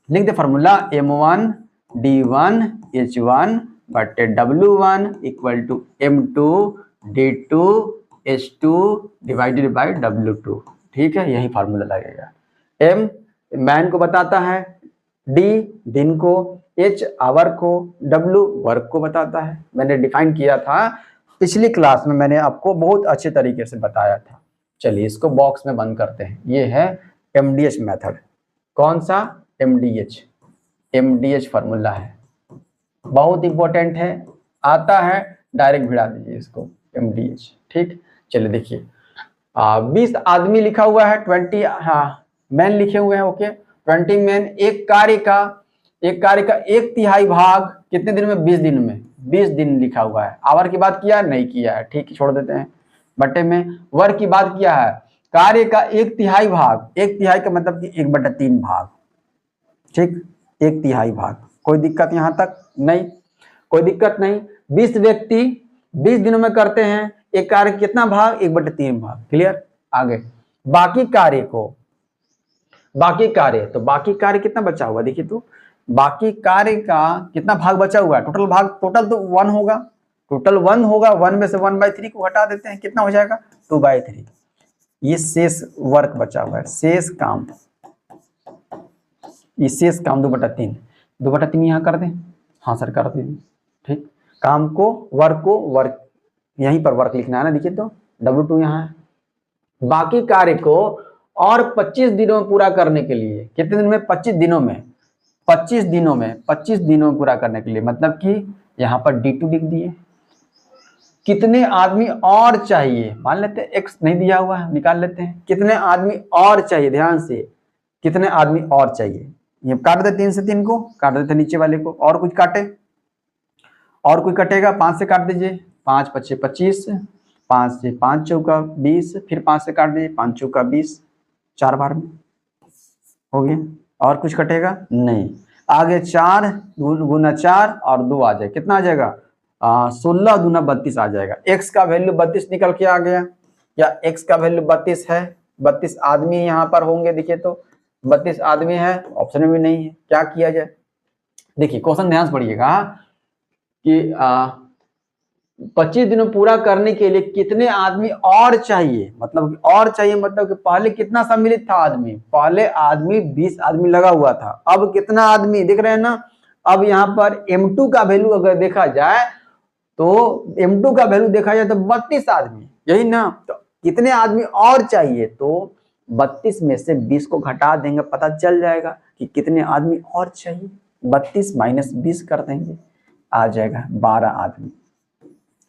लिख दे formula M1D1 H1/W1 equal to M2D2 H2/W2। ठीक है, यही फार्मूला लगेगा। M मैन को बताता है, D दिन को, H आवर को, W वर्क को बताता है। मैंने डिफाइन किया था पिछली क्लास में, मैंने आपको बहुत अच्छे तरीके से बताया था। चलिए इसको बॉक्स में बंद करते हैं। ये है MDH मेथड। कौन सा, MDH फार्मूला है, बहुत इंपॉर्टेंट है, आता है डायरेक्ट भिड़ा दीजिए इसको MDH। ठीक, चलिए देखिए 20 आदमी लिखा हुआ है, 20 मैन लिखे हुए हैं। ओके, 20 मैन एक कार्य का 1/3 भाग कितने दिन में, 20 दिन में, 20 दिन लिखा हुआ है। आवर की बात किया नहीं किया है, ठीक, छोड़ देते हैं बटे में। वर्क की बात किया है, कार्य का 1/3 भाग, 1/3 का मतलब कि 1/3 भाग। ठीक, 1/3 भाग, कोई दिक्कत यहाँ तक नहीं, कोई दिक्कत नहीं। 20 व्यक्ति 20 दिनों में करते हैं एक कार्य कितना भाग, 1/3 भाग। क्लियर, आगे बाकी कार्य तो बाकी कार्य कितना बचा हुआ, देखिए तो बाकी कार्य का कितना भाग बचा हुआ है, टोटल तो 1 होगा, टोटल 1 होगा। 1 में से 1/3 को हटा देते हैं, कितना हो जाएगा, 2/3। ये शेष वर्क बचा हुआ है, शेष काम, ये शेष काम 2/3 यहाँ कर दें। हाँ सर कर दीजिए। ठीक, काम को वर्क यहीं पर वर्क लिखना है ना, देखिए तो W2 यहाँ है। बाकी कार्य को और 25 दिनों में पूरा करने के लिए, कितने दिन में, 25 दिनों में, 25 दिनों में पूरा करने के लिए, मतलब कि यहाँ पर D2 लिख दिए। कितने आदमी और चाहिए, मान लेते हैं X नहीं दिया हुआ है, निकाल लेते हैं कितने आदमी और चाहिए। ध्यान से, कितने आदमी और चाहिए, ये काट दे, 3 से 3 को काट देते नीचे वाले को, और कुछ काटे, और कोई कटेगा, 5 से काट दीजिए, 5 × 5 = 25, 5 से 5 चौका 20, फिर 5 से काट दीजिए, 5 चौका 20, 4 बार में हो गया। और कुछ कटेगा नहीं, आगे 4 × 4 और 2 आ जाए, कितना आ जाएगा, 16 दूना 32 आ जाएगा। X का वैल्यू 32 निकल के आ गया, या X का वैल्यू 32 है। 32 आदमी यहाँ पर होंगे, देखिए तो 32 आदमी है, ऑप्शन में भी नहीं है, क्या किया जाए। देखिए क्वेश्चन ध्यान से पढ़िएगा कि 25 दिनों पूरा करने के लिए कितने आदमी और चाहिए, मतलब और चाहिए, मतलब कि पहले कितना सम्मिलित था आदमी, पहले आदमी 20 आदमी लगा हुआ था, अब कितना आदमी दिख रहे हैं ना। अब यहाँ पर M2 का वैल्यू अगर देखा जाए तो M2 का वैल्यू देखा जाए तो 32 आदमी, यही ना। तो कितने आदमी और चाहिए, तो 32 में से 20 को घटा देंगे, पता चल जाएगा कि कितने आदमी और चाहिए। 32 - 20 कर देंगे, आ जाएगा 12 आदमी।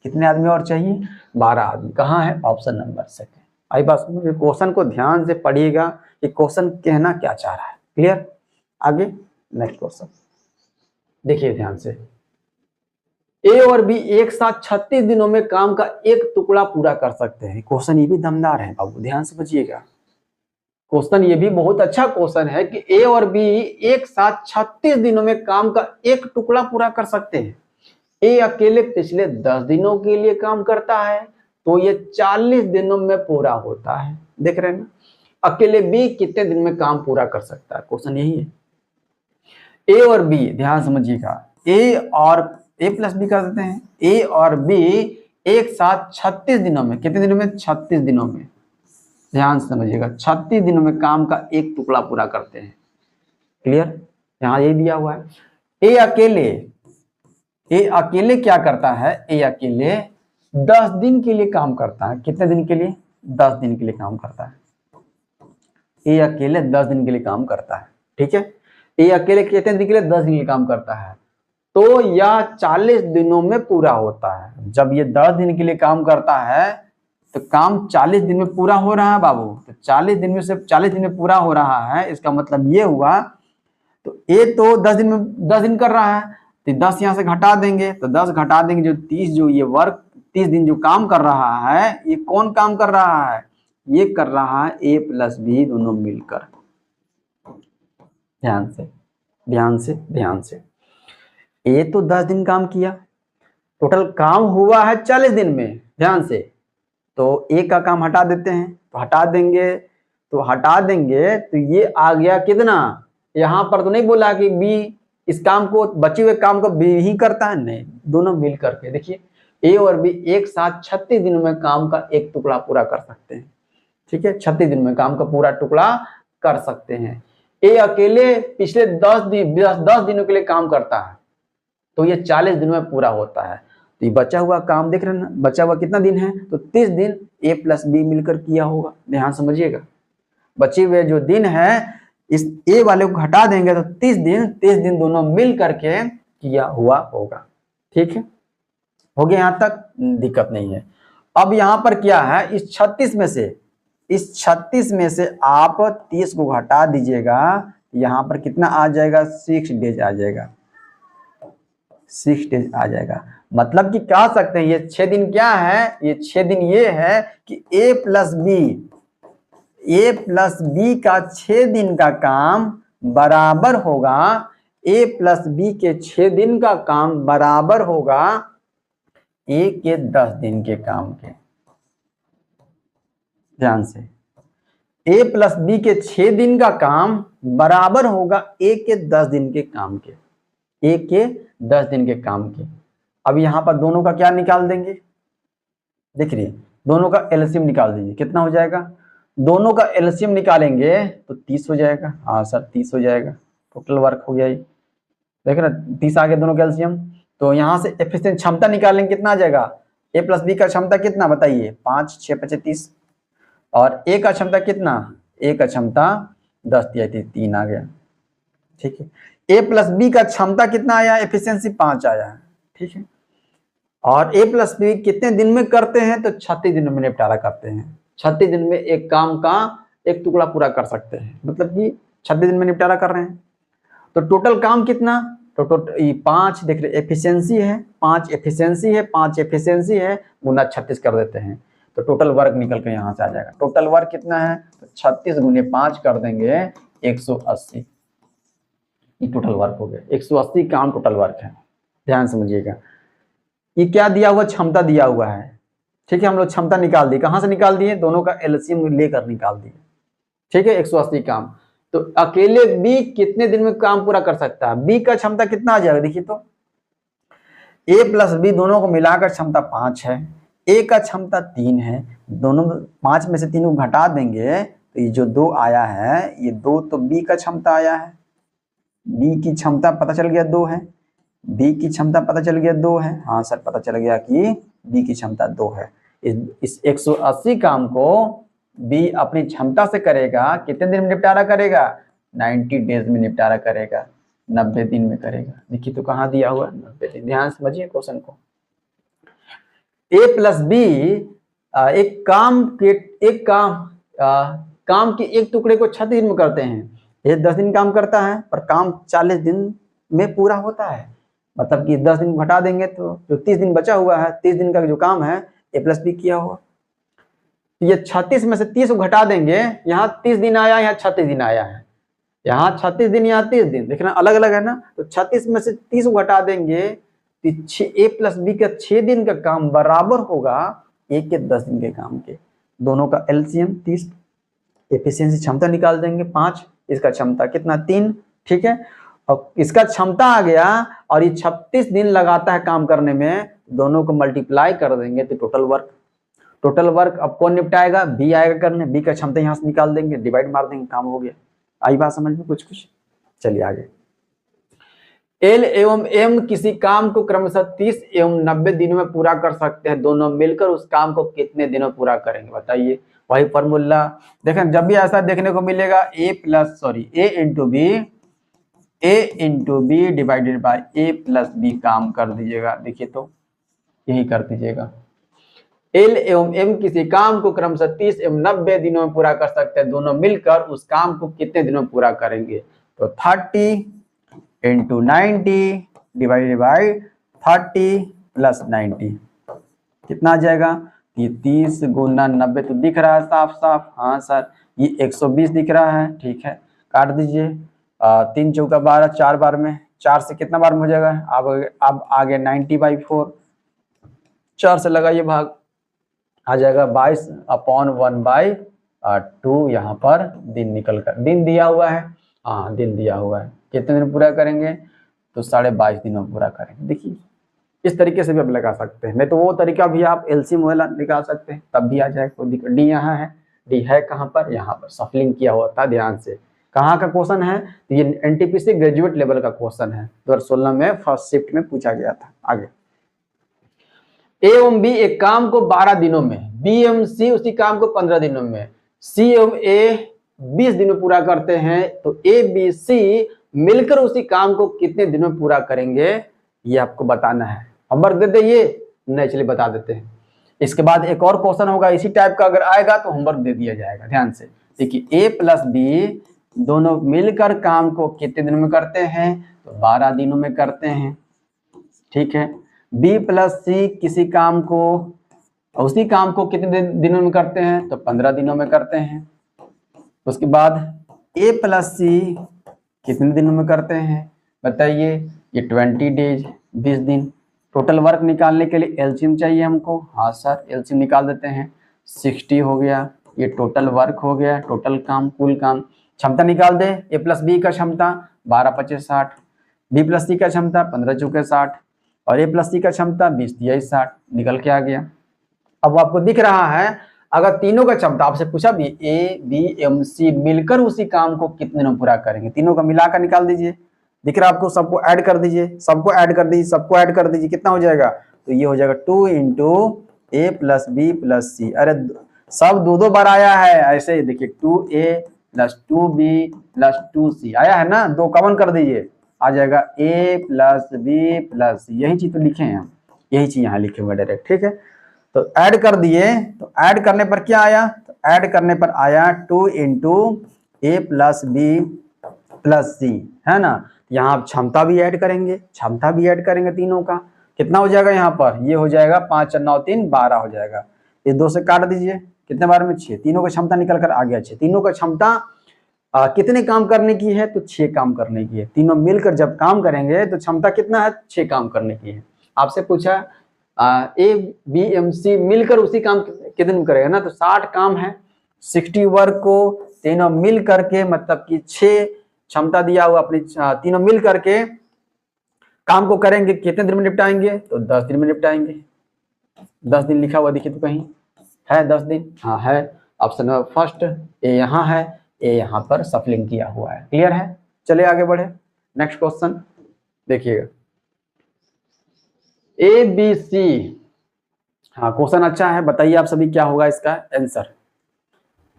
कितने आदमी और चाहिए, 12 आदमी। कहाँ है, ऑप्शन नंबर सेकंड। आई बात समझ, क्वेश्चन को ध्यान से पढ़िएगा कि क्वेश्चन कहना क्या चाह रहा है। क्लियर, आगे नेक्स्ट क्वेश्चन देखिए ध्यान से। A और B एक साथ 36 दिनों में काम का एक टुकड़ा पूरा कर सकते हैं। क्वेश्चन ये भी दमदार है बाबू, ध्यान से समझिएगा। क्वेश्चन ये भी बहुत अच्छा क्वेश्चन है कि A और B एक साथ 36 दिनों में काम का एक टुकड़ा पूरा कर सकते हैं। A अकेले पिछले 10 दिनों के लिए काम करता है, तो ये 40 दिनों में पूरा होता है। देख रहे हैं ना, अकेले बी कितने दिन में काम पूरा कर सकता है, क्वेश्चन यही है। ए और बी, ध्यान समझिएगा, ए और ए प्लस बी कर देते हैं, ए और बी एक साथ 36 दिनों में, कितने दिनों में, 36 दिनों में, ध्यान समझिएगा, 36 दिनों में काम का एक टुकड़ा पूरा करते हैं। क्लियर, यहां यही दिया हुआ है। ए अकेले क्या करता है, ए अकेले 10 दिन के लिए काम करता है। कितने दिन के लिए, 10 दिन के लिए काम करता है। ए अकेले 10 दिन के लिए काम करता है, ठीक है। ए अकेले कितने दिन के लिए, 10 दिन के लिए काम करता है, तो यह 40 दिनों में पूरा होता है। जब ये 10 दिन के लिए काम करता है तो काम 40 दिन में पूरा हो रहा है बाबू, तो 40 दिन में से 40 दिन में पूरा हो रहा है, इसका मतलब ये हुआ, तो ए तो 10 दिन में 10 दिन कर रहा है, तो 10 यहाँ से घटा देंगे, तो 10 घटा देंगे, जो 30, जो ये वर्क 30 दिन जो काम कर रहा है, ये कौन काम कर रहा है, ये कर रहा है ए प्लस बी दोनों मिलकर। ध्यान से ध्यान से ध्यान से, ए तो 10 दिन काम किया, टोटल काम हुआ है 40 दिन में, ध्यान से, तो ए का काम हटा देते हैं, तो हटा देंगे तो ये आ गया कितना, यहां पर तो नहीं बोला कि बी इस काम को, बचे हुए काम को बी ही करता है, नहीं, दोनों मिल करके देखिए, ए और बी एक साथ 36 दिनों में काम का एक टुकड़ा पूरा कर सकते हैं, ठीक है, 36 दिन में काम का पूरा टुकड़ा कर सकते हैं। ए अकेले पिछले 10 दिनों के लिए काम करता है, तो ये 40 दिन में पूरा होता है। तो ये बचा हुआ काम देख रहे हैं ना, बचा हुआ कितना दिन है, तो 30 दिन ए प्लस बी मिलकर किया होगा। ध्यान समझिएगा, बचे हुए जो दिन है, इस ए वाले को हटा देंगे तो 30 दिन दोनों मिल करके किया हुआ होगा। ठीक है, हो गया, यहां तक दिक्कत नहीं है। अब यहां पर क्या है, इस 36 में से आप 30 को हटा दीजिएगा, यहां पर कितना आ जाएगा, 6 डेज आ जाएगा, 6 डेज आ जाएगा। मतलब कि कह सकते हैं ये 6 दिन क्या है, ये 6 दिन ये है कि ए प्लस बी का 6 दिन का काम बराबर होगा, ए प्लस बी के 6 दिन का काम बराबर होगा ए के 10 दिन के काम के। ध्यान से, ए प्लस बी के 6 दिन का काम बराबर होगा ए के 10 दिन के काम के, ए के 10 दिन के काम के। अब यहां पर दोनों का क्या निकाल देंगे, देख रही, दोनों का एलसीएम निकाल दीजिए, कितना हो जाएगा, दोनों का एलसीएम निकालेंगे तो 30 हो जाएगा। हाँ सर 30 हो जाएगा, टोटल वर्क हो गया ये, देख रहे 30 आ गया दोनों का एलसीएम। तो यहां से एफिशिएंट क्षमता निकालेंगे, कितना आ जाएगा, ए प्लस बी का क्षमता कितना बताइए, 5 6 25 30, और ए का क्षमता कितना, ए का क्षमता 10 3 आ गया। ठीक है, ए प्लस बी का क्षमता कितना आया, एफिशिएंसी 5 आया है। ठीक है, और ए प्लस बी कितने दिन में करते हैं, तो 36 दिन में निपटारा करते हैं। 36 दिन में एक काम का एक टुकड़ा पूरा कर सकते हैं, मतलब कि 36 दिन में निपटारा कर रहे हैं। तो टोटल काम कितना, तो टोटल 5 देख रहे, एफिशिएंसी है 5, एफिशिएंसी है गुना 36 कर देते हैं, तो टोटल वर्क निकल के यहाँ से आ जाएगा। टोटल वर्क कितना है, तो 36 गुने 5 कर देंगे 180, ये टोटल वर्क हो गया, 180 काम टोटल वर्क है। ध्यान समझिएगा, ये क्या दिया हुआ, क्षमता दिया हुआ है। ठीक है, हम लोग क्षमता निकाल दी, कहां से निकाल दिए, दोनों का एलसीएम लेकर निकाल दिए। ठीक है, 180 काम, तो अकेले बी कितने दिन में काम पूरा कर सकता है, बी का क्षमता कितना आ जाएगा, देखिए तो ए प्लस बी दोनों को मिलाकर क्षमता 5 है, ए का क्षमता 3 है, दोनों 5 में से 3 को घटा देंगे तो ये जो 2 आया है, ये 2 तो बी का क्षमता आया है, बी की क्षमता पता चल गया 2 है, बी की क्षमता पता चल गया 2 है। हाँ सर पता चल गया कि बी की क्षमता 2 है। इस 180 काम को बी अपनी क्षमता से करेगा, कितने दिन में निपटारा करेगा, 90 डेज में निपटारा करेगा, 90 दिन में करेगा। देखिए तो कहाँ दिया हुआ, 90 दिन। ध्यान समझिए क्वेश्चन को, ए प्लस बी एक काम के एक टुकड़े को 36 दिन में करते हैं। ये 10 दिन काम करता है पर काम 40 दिन में पूरा होता है, मतलब कि 10 दिन घटा देंगे तो जो 30 दिन बचा हुआ है, 30 दिन का जो काम है ए प्लस बी किया हुआ, ये 36 में से 30 को घटा देंगे, यहाँ 30 दिन आया, यहाँ 36 दिन आया है, यहाँ 36 दिन, यहाँ 30 दिन, देखना अलग अलग है ना, तो 36 में से 30 को घटा देंगे तो ए प्लस बी का 6 दिन का काम बराबर होगा ए के 10 दिन के काम के। दोनों का एलसीएम 30, एफिशिएंसी क्षमता निकाल देंगे 5, इसका क्षमता कितना 3, ठीक है। और इसका क्षमता आ गया और ये 36 दिन लगाता है काम करने में, दोनों को मल्टीप्लाई कर देंगे तो टोटल वर्क अब कौन निपटाएगा, बी आएगा करने, बी का क्षमता यहाँ से निकाल देंगे, डिवाइड मार देंगे, काम हो गया। आई बात समझ में कुछ कुछ। चलिए आगे। एल एवं एम किसी काम को क्रमशः 30 एवं 90 दिनों में पूरा कर सकते हैं, दोनों मिलकर उस काम को कितने दिनों में पूरा करेंगे बताइए। वही फॉर्मूला देखें, जब भी ऐसा देखने को मिलेगा A into B divided by A plus B काम कर दीजिएगा। देखिए तो यही कर दीजिएगा। एल एवं एम किसी काम को क्रमशः 30 एवं 90 दिनों में पूरा कर सकते हैं, दोनों मिलकर उस काम को कितने दिनों में पूरा करेंगे। तो 30 इंटू 90 डिवाइडेड बाई 30 प्लस 90 कितना आ जाएगा, ये 30 गुना 90 तो दिख रहा है साफ साफ, हाँ सर ये 120 दिख रहा है, ठीक है काट दीजिए। 3 चौका 12, 4 बार में, 4 से कितना बार में हो जाएगा, अब आगे 90/4, 4 से लगाइए भाग, आ जाएगा 22/1/2। यहाँ पर दिन निकल कर, दिन दिया हुआ है, हाँ दिन दिया हुआ है, कितने दिन पूरा करेंगे तो 22.5 दिनों में पूरा करेंगे। देखिए इस तरीके से भी आप लगा सकते हैं, नहीं तो वो तरीका भी आप एलसीएम निकाल सकते हैं, तब भी आ जाएगा, कोई दिक्कत। डी यहाँ है, डी है कहाँ पर, यहाँ पर सफलिंग किया हुआ था, ध्यान से। कहाँ का क्वेश्चन है, तो ये एनटीपीसी ग्रेजुएट लेवल का क्वेश्चन है, 2016 में फर्स्ट शिफ्ट में पूछा गया था। आगे, ए एवं बी एक काम को 12 दिनों में, बी एवं सी उसी काम को 15 दिनों में, सी एवं ए 20 दिनों में पूरा करते हैं, तो ए बी सी मिलकर उसी काम को कितने दिनों में पूरा करेंगे, ये आपको बताना है। होमवर्क दे दे ये, नहीं चलिए बता देते हैं। इसके बाद एक और क्वेश्चन होगा इसी टाइप का, अगर आएगा तो होमवर्क दे दिया जाएगा। ध्यान से देखिए, ए प्लस बी दोनों मिलकर काम को कितने दिनों में करते हैं, तो 12 दिनों में करते हैं, ठीक है। बी प्लस सी किसी काम को, उसी काम को कितने दिनों में करते हैं, तो 15 दिनों में करते हैं। उसके बाद ए प्लस सी कितने दिनों में करते हैं बताइए, ये 20 डेज, 20 दिन। टोटल वर्क निकालने के लिए एलसीएम चाहिए हमको, हाँ सर एलसीएम निकाल देते हैं, 60 हो गया, ये टोटल वर्क हो गया, टोटल काम कुल काम। क्षमता निकाल दे, ए प्लस बी का क्षमता 12×5 = 60, बी प्लस सी का क्षमता 15×4 = 60 और ए प्लस सी का क्षमता 20×3 = 60, निकल के आ गया। अब आपको दिख रहा है, अगर तीनों का क्षमता आपसे पूछा भी ए बी एम सी मिलकर उसी काम को कितने दिनों पूरा करेंगे, तीनों का मिलाकर निकाल दीजिए। दिख रहा है आपको, सबको ऐड कर दीजिए, सबको ऐड कर दीजिए, सबको ऐड कर दीजिए, कितना हो जाएगा, तो ये हो जाएगा 2 × ए प्लस बी प्लस सी। अरे सब दो बार आया है, ऐसे ही देखिए 2a + 2b + 2c आया है ना, 2 कॉमन कर दीजिए, आ जाएगा a + b + c। यही चीज तो लिखे हैं हम, यही चीज यहाँ लिखे हुए डायरेक्ट, ठीक है। तो ऐड कर दिए, तो ऐड करने पर क्या आया, तो ऐड करने पर आया 2 × a + b + c, है ना। यहाँ आप क्षमता भी ऐड करेंगे, तीनों का कितना हो जाएगा, यहाँ पर ये हो जाएगा 5 × 9 = 3 12 हो जाएगा। इस 2 से काट दीजिए, कितने बार में 6, तीनों का क्षमता निकल कर आ गया 6। तीनों का क्षमता कितने काम करने की है, तो 6 काम करने की है। तीनों मिलकर जब काम करेंगे तो क्षमता कितना है, 6 काम करने की है। आपसे पूछा ए बी एम सी मिलकर उसी काम कितने दिन करेगा ना, तो 60 काम है, 60 वर्क को तीनों मिल करके, मतलब कि 6 क्षमता दिया हुआ अपनी, तीनों मिल करके काम को करेंगे, कितने दिन में निपटाएंगे, तो 10 दिन में निपटाएंगे। 10 दिन लिखा हुआ देखिए तो कहीं है 10 दिन, हाँ है, ऑप्शन नंबर फर्स्ट ए यहाँ है, ए यहाँ पर सफलिंग किया हुआ है। क्लियर है, चलिए आगे बढ़े। नेक्स्ट क्वेश्चन देखिएगा, ए बी सी, हाँ क्वेश्चन अच्छा है, बताइए आप सभी क्या होगा इसका आंसर,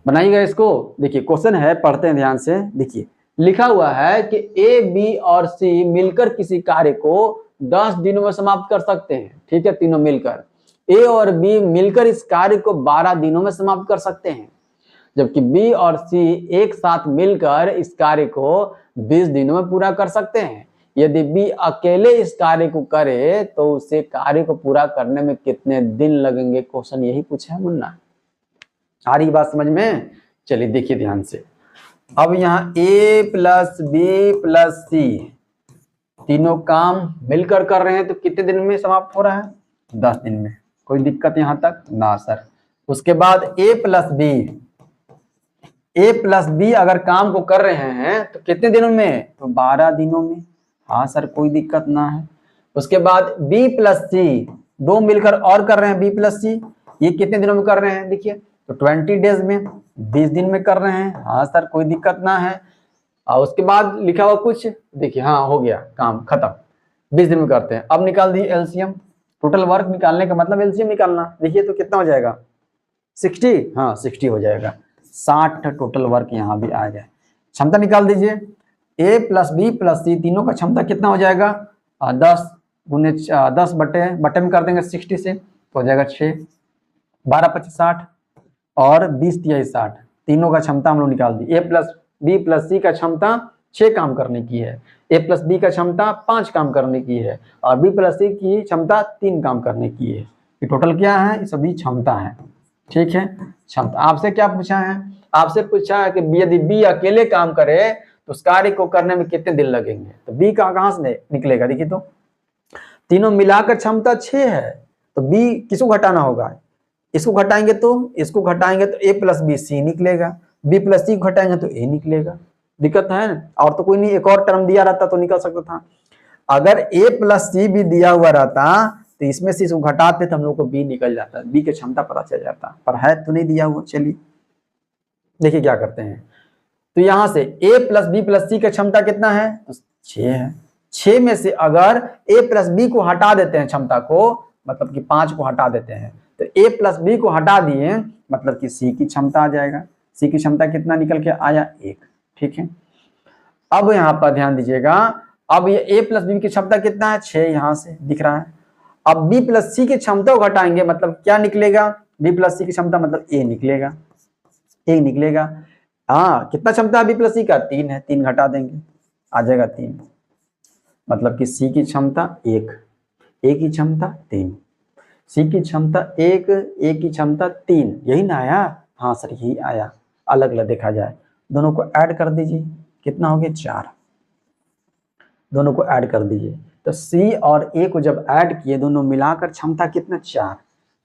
बनाइएगा इसको। देखिए क्वेश्चन है, पढ़ते हैं ध्यान से। देखिए लिखा हुआ है कि ए बी और सी मिलकर किसी कार्य को 10 दिनों में समाप्त कर सकते हैं, ठीक है। तीनों मिलकर, ए और बी मिलकर इस कार्य को 12 दिनों में समाप्त कर सकते हैं, जबकि बी और सी एक साथ मिलकर इस कार्य को 20 दिनों में पूरा कर सकते हैं। यदि बी अकेले इस कार्य को करे तो उसे कार्य को पूरा करने में कितने दिन लगेंगे, क्वेश्चन यही पूछा है मुन्ना। आ रही बात समझ में, चलिए देखिए ध्यान से। अब यहाँ ए प्लस बी प्लस सी तीनों काम मिलकर कर रहे हैं, तो कितने दिन में समाप्त हो रहा है, 10 दिन में। कोई दिक्कत यहाँ तक ना सर। उसके बाद ए प्लस बी ए प्लस बी अगर काम को कर रहे हैं तो कितने दिनों में, तो 12 दिनों में। हाँ सर कोई दिक्कत ना है। उसके बाद बी प्लस सी, दो मिलकर और कर रहे हैं बी प्लस सी, ये कितने दिनों में कर रहे हैं, देखिए तो 20 डेज में, 20 दिन में कर रहे हैं। हाँ सर कोई दिक्कत ना है। और उसके बाद लिखा हुआ कुछ, देखिए हाँ हो गया काम खत्म, 20 दिन में करते हैं। अब निकाल दी एलसीएम, टोटल वर्क निकालने का मतलब एलसीएम निकालना। देखिए तो कितना हो जाएगा 60, हाँ 60 हो जाएगा, 60 टोटल वर्क यहाँ भी आ जाए। क्षमता निकाल दीजिए, ए प्लस बी प्लस सी तीनों का क्षमता कितना हो जाएगा, 10 गुने 10 बटे में कर देंगे 60 से तो हो जाएगा 6, 12 25 60 और 20 23 60, तीनों का क्षमता हम लोग निकाल दी। ए प्लस बी प्लस सी का क्षमता 6 काम करने की है, ए प्लस बी का क्षमता 5 काम करने की है और बी प्लस सी की क्षमता 3 काम करने की है। ये टोटल क्या है, ये सभी क्षमता है। ठीक है, क्षमता। आपसे क्या पूछा है, आपसे पूछा है कि यदि बी अकेले काम करे तो उस कार्य को करने में कितने दिन लगेंगे, तो बी का कहां से निकलेगा, देखिए तो तीनों मिलाकर क्षमता 6 है तो बी किसको घटाना होगा, इसको घटाएंगे तो इसको घटाएंगे तो ए प्लस बी सी निकलेगा, बी प्लस सी को घटाएंगे तो ए निकलेगा। दिक्कत है ना, और तो कोई नहीं, एक और टर्म दिया रहता तो निकल सकता था। अगर ए प्लस सी भी दिया हुआ रहता तो इसमें से इसको घटाते तो हम लोग को बी निकल जाता, बी की क्षमता पता चल जाता, पर है तो नहीं दिया हुआ। चलिए देखिए क्या करते हैं, तो यहां से ए प्लस बी प्लस सी का क्षमता कितना है, तो 6 है। 6 में से अगर ए प्लस बी को हटा देते हैं क्षमता को, मतलब कि 5 को हटा देते हैं, तो ए प्लस बी को हटा दिए मतलब कि सी की क्षमता आ जाएगा। सी की क्षमता कितना निकल के आया, 1। ठीक है, अब यहाँ पर ध्यान दीजिएगा, अब ये ए प्लस बी की क्षमता कितना है, 6 यहां से दिख रहा है। अब बी प्लस सी की क्षमता को घटाएंगे मतलब क्या निकलेगा, बी प्लस सी की क्षमता मतलब ए निकलेगा, ए निकलेगा। हाँ कितना क्षमता है बी प्लस सी का, 3 है, 3 घटा देंगे आ जाएगा 3, मतलब कि सी की क्षमता 1, ए की क्षमता 3, सी की क्षमता 1, ए की क्षमता 3, यही ना आया, हाँ सर यही आया। अलग अलग देखा जाए, दोनों को ऐड कर दीजिए, कितना हो गया 4, दोनों को ऐड कर दीजिए। तो सी और ए को जब ऐड किए दोनों मिलाकर क्षमता कितना 4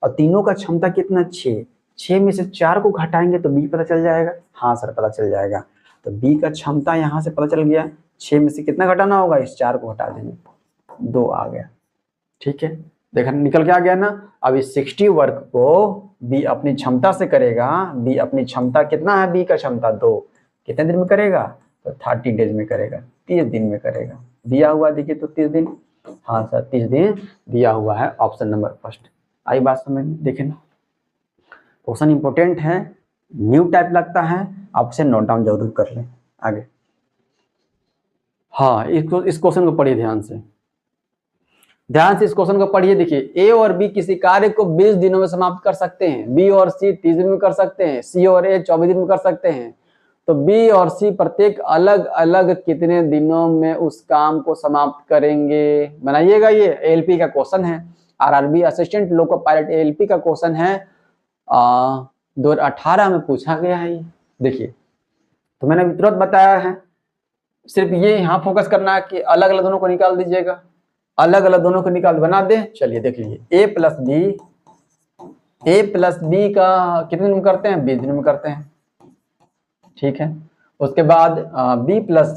और तीनों का क्षमता कितना 6, 6 में से 4 को घटाएंगे तो बी पता चल जाएगा, हाँ सर पता चल जाएगा। तो बी का क्षमता यहाँ से पता चल गया, 6 में से कितना घटाना होगा, इस 4 को हटा देंगे, 2 आ गया। ठीक है, देखा निकल के आ गया ना। अब इस 60 वर्क को बी अपनी क्षमता से करेगा, बी अपनी क्षमता कितना है, बी का क्षमता 2, कितने दिन में करेगा, तो 30 डेज में करेगा, 30 दिन में करेगा। दिया हुआ देखिए तो 30 दिन, हाँ सर 30 दिन दिया हुआ है, ऑप्शन नंबर फर्स्ट। आई बात समझ में, देखें क्वेश्चन इंपॉर्टेंट है, न्यू टाइप लगता है, आपसे नोट डाउन जरूर कर लें आगे। हाँ इस क्वेश्चन को पढ़िए ध्यान से, ध्यान से इस क्वेश्चन को पढ़िए। देखिए ए और बी किसी कार्य को 20 दिनों में समाप्त कर सकते हैं, बी और सी 30 दिन में कर सकते हैं, सी और ए 24 दिन में कर सकते हैं। तो बी और सी प्रत्येक अलग अलग कितने दिनों में उस काम को समाप्त करेंगे, बनाइएगा। ये एएलपी का क्वेश्चन है, RRB assistant loco pilot ALP का क्वेश्चन है, 2018 में पूछा गया है ये। देखिए तो मैंने तुरंत बताया है, सिर्फ ये यहाँ फोकस करना है कि अलग अलग दोनों को निकाल दीजिएगा, अलग अलग दोनों को निकाल बना दे। चलिए देख लीजिए, ए प्लस बी का कितने दिन में करते हैं, 20 दिन में करते हैं। ठीक है, उसके बाद बी प्लस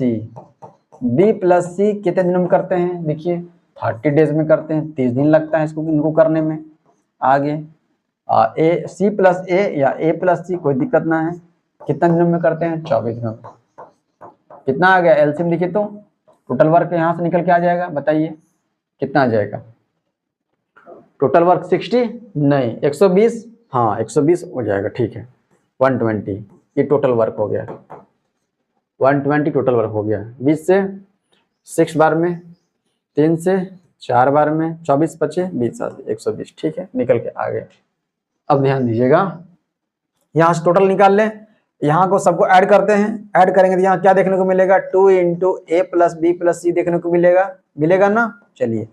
सी कितने दिनों में करते हैं, देखिए 30 डेज में करते हैं, 30 दिन लगता है इसको इनको करने में। आगे ए सी प्लस ए या ए प्लस सी कोई दिक्कत ना है, कितने दिनों में करते हैं, 24 दिनों में। कितना आ गया एलसीएम, देखिए तो टोटल वर्क यहाँ से निकल के आ जाएगा, बताइए कितना आ जाएगा टोटल वर्क, 60 नहीं 120, हाँ 120 हो जाएगा। ठीक है, 120 ये टोटल वर्क हो गया, 120 टोटल वर्क हो गया। 20 से 6 बार में, 3 से 4 बार में, 24 बचे 20 120। ठीक है, निकल के आ गया। अब ध्यान दीजिएगा, यहाँ से टोटल निकाल लें, यहाँ को सबको ऐड करते हैं, ऐड करेंगे तो यहाँ क्या देखने को मिलेगा, 2 इंटू ए प्लस बी प्लस सी देखने को मिलेगा ना। चलिए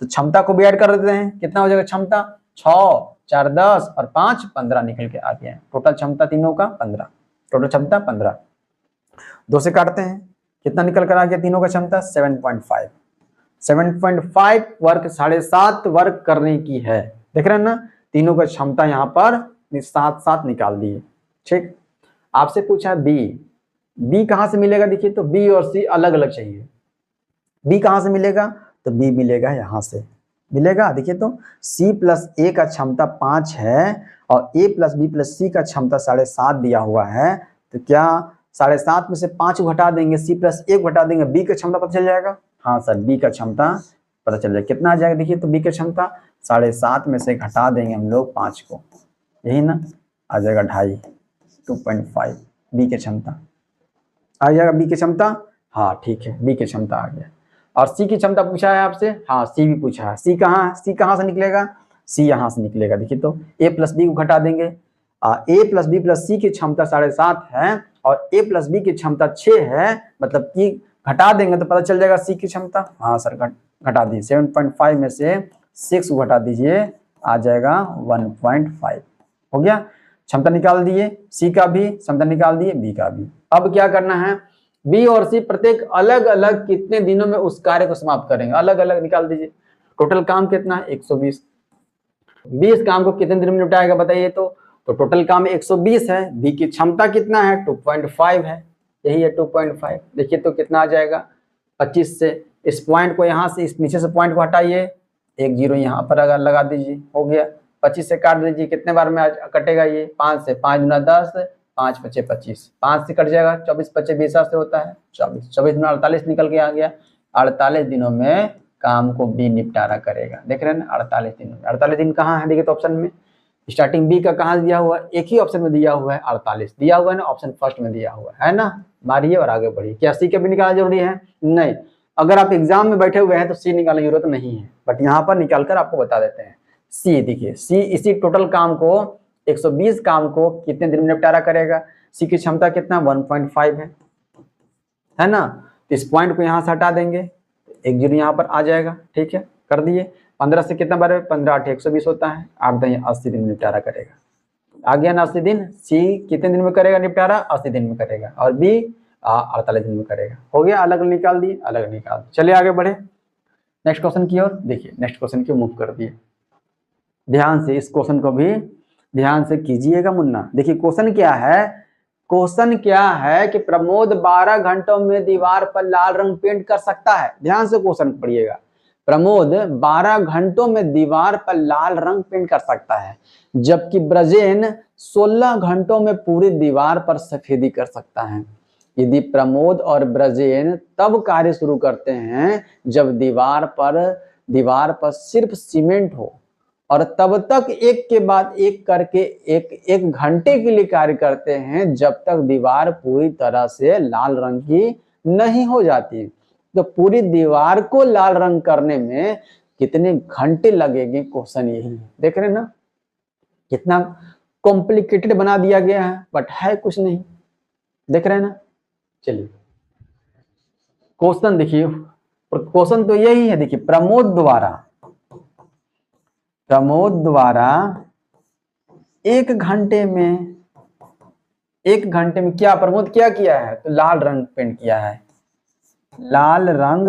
तो क्षमता को भी ऐड कर देते हैं, कितना हो जाएगा क्षमता, 6 4 10 और 5 15 निकल के आ गया है। टोटल क्षमता तीनों का 15, टोटल क्षमता 15, 2 से काटते हैं, कितना निकल कर आ गया तीनों का क्षमता, 7.5 वर्क, 7.5 वर्क करने की है। देख रहे हैं ना, तीनों का क्षमता यहाँ पर साथ साथ निकाल दिए। ठीक, आपसे पूछा बी, बी कहाँ से मिलेगा? देखिए तो बी और सी अलग अलग चाहिए। बी कहाँ से मिलेगा? तो बी मिलेगा यहाँ से मिलेगा। देखिए तो c प्लस ए का क्षमता 5 है और a प्लस बी प्लस सी का क्षमता 7.5 दिया हुआ है। तो क्या 7.5 में से 5 घटा देंगे, c प्लस 1 घटा देंगे, b का क्षमता पता चल जाएगा? हाँ सर, b का क्षमता पता चल जाएगा। कितना आ जाएगा? देखिए तो b की क्षमता 7.5 में से घटा देंगे हम लोग 5 को, यही ना, आ जाएगा 2.5, 2.5 b की क्षमता आ जाएगा। b की क्षमता, हाँ ठीक है, b की क्षमता आ गया। और c की क्षमता पूछा है आपसे, हाँ c भी पूछा है। c कहाँ से निकलेगा? c यहाँ से निकलेगा। देखिए तो a प्लस बी को घटा देंगे, a प्लस बी प्लस सी की क्षमता 7.5 है और a प्लस बी की क्षमता 6 है, मतलब कि घटा देंगे तो पता चल जाएगा c की क्षमता। हाँ सर, घटा दीजिए, 7.5 में से 6 घटा दीजिए, आ जाएगा 1.5। हो गया, क्षमता निकाल दिए, c का भी क्षमता निकाल दिए, b का भी। अब क्या करना है, बी और सी प्रत्येक अलग अलग कितने दिनों में उस कार्य को समाप्त करेंगे, अलग अलग निकाल दीजिए। टोटल काम कितना है? 120। 20 काम को कितने दिन में निपटाएगा बताइए तो टोटल काम 120 है। बी की क्षमता कितना है? 2.5 है, यही है 2.5। देखिए तो कितना आ जाएगा? 25 से इस पॉइंट को यहाँ से, इस नीचे से पॉइंट को हटाइए, 1 0 यहाँ पर अगर लगा दीजिए, हो गया। 25 से काट दीजिए, कितने बार में कटेगा ये? 5 से, 5 गुना 10, 5 पचे 25, 5 से कट जाएगा, 24 पचे 20 से होता है 24, 24 में 48 निकल के आ गया। 48 दिनों में काम को बी निपटारा करेगा। देख रहे हैं ना, 48 दिनों में। 48 दिन कहाँ है? देखिए तो ऑप्शन में स्टार्टिंग बी का कहाँ दिया हुआ है? एक ही ऑप्शन में दिया हुआ है, 48 दिया हुआ है ना, ऑप्शन फर्स्ट में दिया हुआ है ना। मारिए और आगे बढ़िए। क्या सी का भी निकालना जरूरी है? नहीं, अगर आप एग्जाम में बैठे हुए हैं तो सी निकालने की जरूरत नहीं है, बट यहाँ पर निकाल कर आपको बता देते हैं। सी देखिए, सी इसी टोटल काम को 120 काम को कितने दिन में निपटारा करेगा? सी की क्षमता कितना? 1.5 है ना। तो इस पॉइंट को यहाँ से हटा देंगे, 1 0 यहाँ पर आ जाएगा। ठीक है, कर दिए। 15 से कितना बार? 15 8 120 होता है, 8 10 80 दिन में निपटारा करेगा। आ गया ना 80 दिन। सी कितने दिन में करेगा निपटारा? 80 दिन में करेगा। और बी 48 दिन में करेगा। हो गया, अलग निकाल दिए, अलग निकाल दिए। चलिए आगे बढ़े नेक्स्ट क्वेश्चन की ओर। देखिए नेक्स्ट क्वेश्चन की मूव कर दिए, ध्यान से इस क्वेश्चन को भी ध्यान से कीजिएगा मुन्ना। देखिए क्वेश्चन क्या है, क्वेश्चन क्या है कि प्रमोद 12 घंटों में दीवार पर लाल रंग पेंट कर सकता है। ध्यान से क्वेश्चन पढ़िएगा। प्रमोद 12 घंटों में दीवार पर लाल रंग पेंट कर सकता है, जबकि ब्रजेन 16 घंटों में पूरी दीवार पर सफेदी कर सकता है। यदि प्रमोद और ब्रजेन तब कार्य शुरू करते हैं जब दीवार पर सिर्फ सीमेंट हो, और तब तक एक के बाद एक करके एक घंटे के लिए कार्य करते हैं जब तक दीवार पूरी तरह से लाल रंग की नहीं हो जाती। तो पूरी दीवार को लाल रंग करने में कितने घंटे लगेंगे, क्वेश्चन यही है। देख रहे हैं ना, कितना कॉम्प्लिकेटेड बना दिया गया है, बट है कुछ नहीं। देख रहे हैं ना। चलिए क्वेश्चन देखिए, क्वेश्चन तो यही है। देखिए प्रमोद द्वारा एक घंटे में क्या प्रमोद क्या किया है? तो लाल रंग पेंट किया है। लाल रंग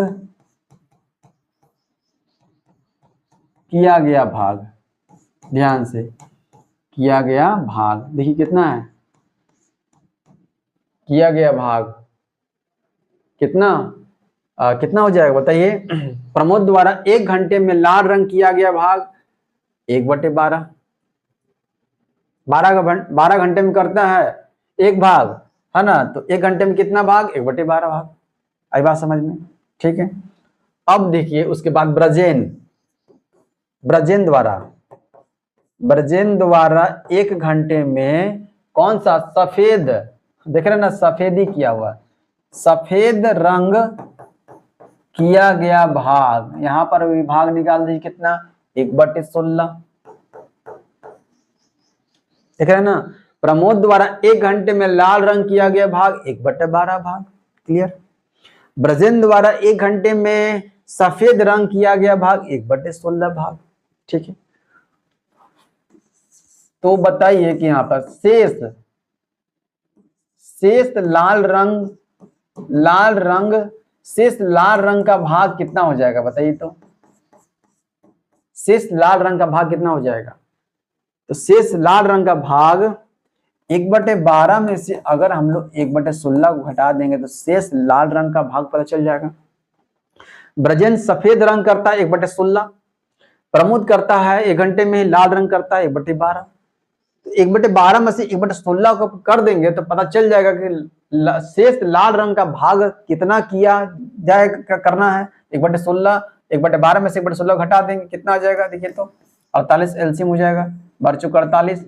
किया गया भाग, ध्यान से, किया गया भाग देखिए कितना है, किया गया भाग कितना हो जाएगा बताइए। प्रमोद द्वारा 1 घंटे में लाल रंग किया गया भाग 1/12। 12 घंटे में करता है एक भाग, है ना। तो 1 घंटे में कितना भाग? 1/12 भाग। आई बात समझ में? ठीक है। अब देखिए उसके बाद ब्रजेन द्वारा 1 घंटे में कौन सा सफेद, देख रहे ना, सफेदी किया हुआ, सफेद रंग किया गया भाग, यहां पर विभाग निकाल दीजिए कितना? 1/16। देख रहे हैं ना, प्रमोद द्वारा 1 घंटे में लाल रंग किया गया भाग 1/12 भाग। क्लियर। ब्रजेन द्वारा 1 घंटे में सफेद रंग किया गया भाग 1/16 भाग। ठीक है। तो बताइए कि यहां पर शेष लाल रंग का भाग कितना हो जाएगा बताइए तो। शेष लाल रंग का भाग कितना हो जाएगा? तो शेष लाल रंग का भाग 1/12 में से अगर हम लोग 1/16 को घटा देंगे तो शेष लाल रंग का भाग पता चल जाएगा। ब्रजेश सफेद रंग करता है 1/16, प्रमोद करता है 1 घंटे में लाल रंग करता है 1/12। तो 1/12 में से 1/16 को कर देंगे तो पता चल जाएगा कि शेष लाल रंग का भाग कितना किया जाए करना है। 1/16, 1/12 में से 1/16 घटा देंगे, कितना आ जाएगा देखिए तो 48 एलसीएम हो जाएगा, 12 चौक 48,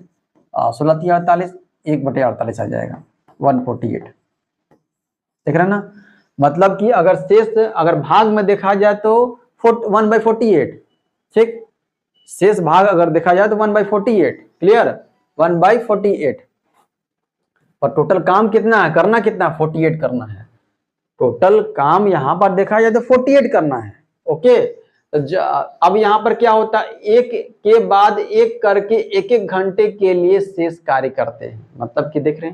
16 3 48, 1/48 आ जाएगा 148। देख रहे हैं ना, मतलब कि अगर शेष अगर भाग में देखा जाए तो 1/48, ठीक, शेष भाग अगर देखा जाए तो 1/48, क्लियर, 1/48। और टोटल काम कितना है, करना कितना, 48 करना है। टोटल काम यहां पर देखा जाए तो 48 करना है। ओके, तो अब यहां पर क्या होता है, एक के बाद एक करके 1-1 घंटे के लिए शेष कार्य करते हैं। मतलब कि देख रहे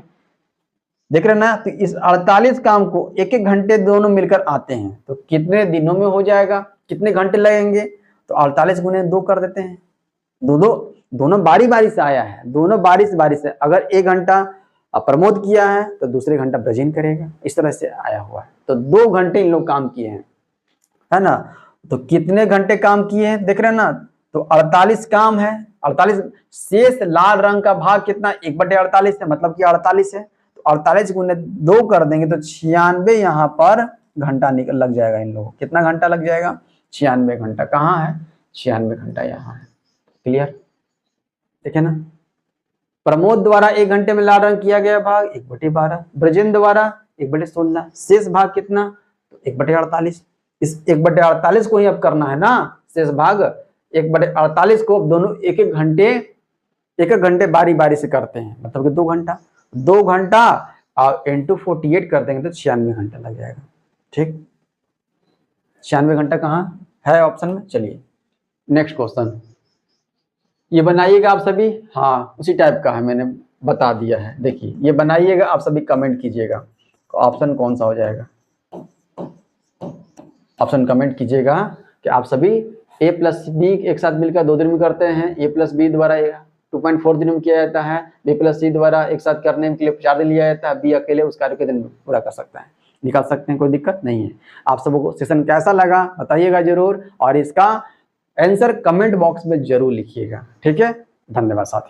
हैं ना, तो इस 48 काम को 1-1 घंटे दोनों मिलकर आते हैं, तो कितने दिनों में हो जाएगा, कितने घंटे लगेंगे, तो 48 गुने 2 कर देते हैं। दोनों बारी बारी से आया है, दोनों बारी से। अगर 1 घंटा प्रमोद किया है तो दूसरे घंटा ब्रजेन करेगा, इस तरह से आया हुआ है। तो 2 घंटे इन लोग काम किए हैं, है ना। तो कितने घंटे काम किए हैं देख रहे हैं ना, तो 48 काम है, 48 शेष लाल रंग का भाग कितना, 1/48 है, मतलब कि 48 है। तो 48 गुने 2 कर देंगे तो 96 यहाँ पर घंटा लग जाएगा इन लोगों को। कितना घंटा लग जाएगा, 96 घंटा। कहाँ है, 96 घंटा यहाँ है। क्लियर, देखे ना, प्रमोद द्वारा 1 घंटे में लाल रंग किया गया भाग 1/12, ब्रजेन द्वारा 1/16, शेष भाग कितना, तो 1/48। इस 1/48 को ही अब करना है ना, शेष भाग 1/48 को अब दोनों 1-1 घंटे बारी बारी से करते हैं, मतलब कि 2 घंटा। 2 घंटा और इंटू 48 कर देंगे तो 96 घंटा लग जाएगा। ठीक, 96 घंटा कहाँ है ऑप्शन में। चलिए नेक्स्ट क्वेश्चन, ये बनाइएगा आप सभी। हाँ, उसी टाइप का है, मैंने बता दिया है। देखिए ये बनाइएगा, आप सभी कमेंट कीजिएगा तो ऑप्शन कौन सा हो जाएगा। ऑप्शन कमेंट कीजिएगा कि आप सभी a प्लस बी एक साथ मिलकर 2 दिन में करते हैं, a प्लस बी द्वारा 2.4 दिन में किया जाता है, b प्लस सी द्वारा एक साथ करने के लिए 4 दिन लिया जाता है, b अकेले उस कार्य के दिन में पूरा कर सकता है, निकाल सकते हैं, कोई दिक्कत नहीं है। आप सबको सेशन कैसा लगा बताइएगा जरूर, और इसका आंसर कमेंट बॉक्स में जरूर लिखिएगा। ठीक है, धन्यवाद साथी।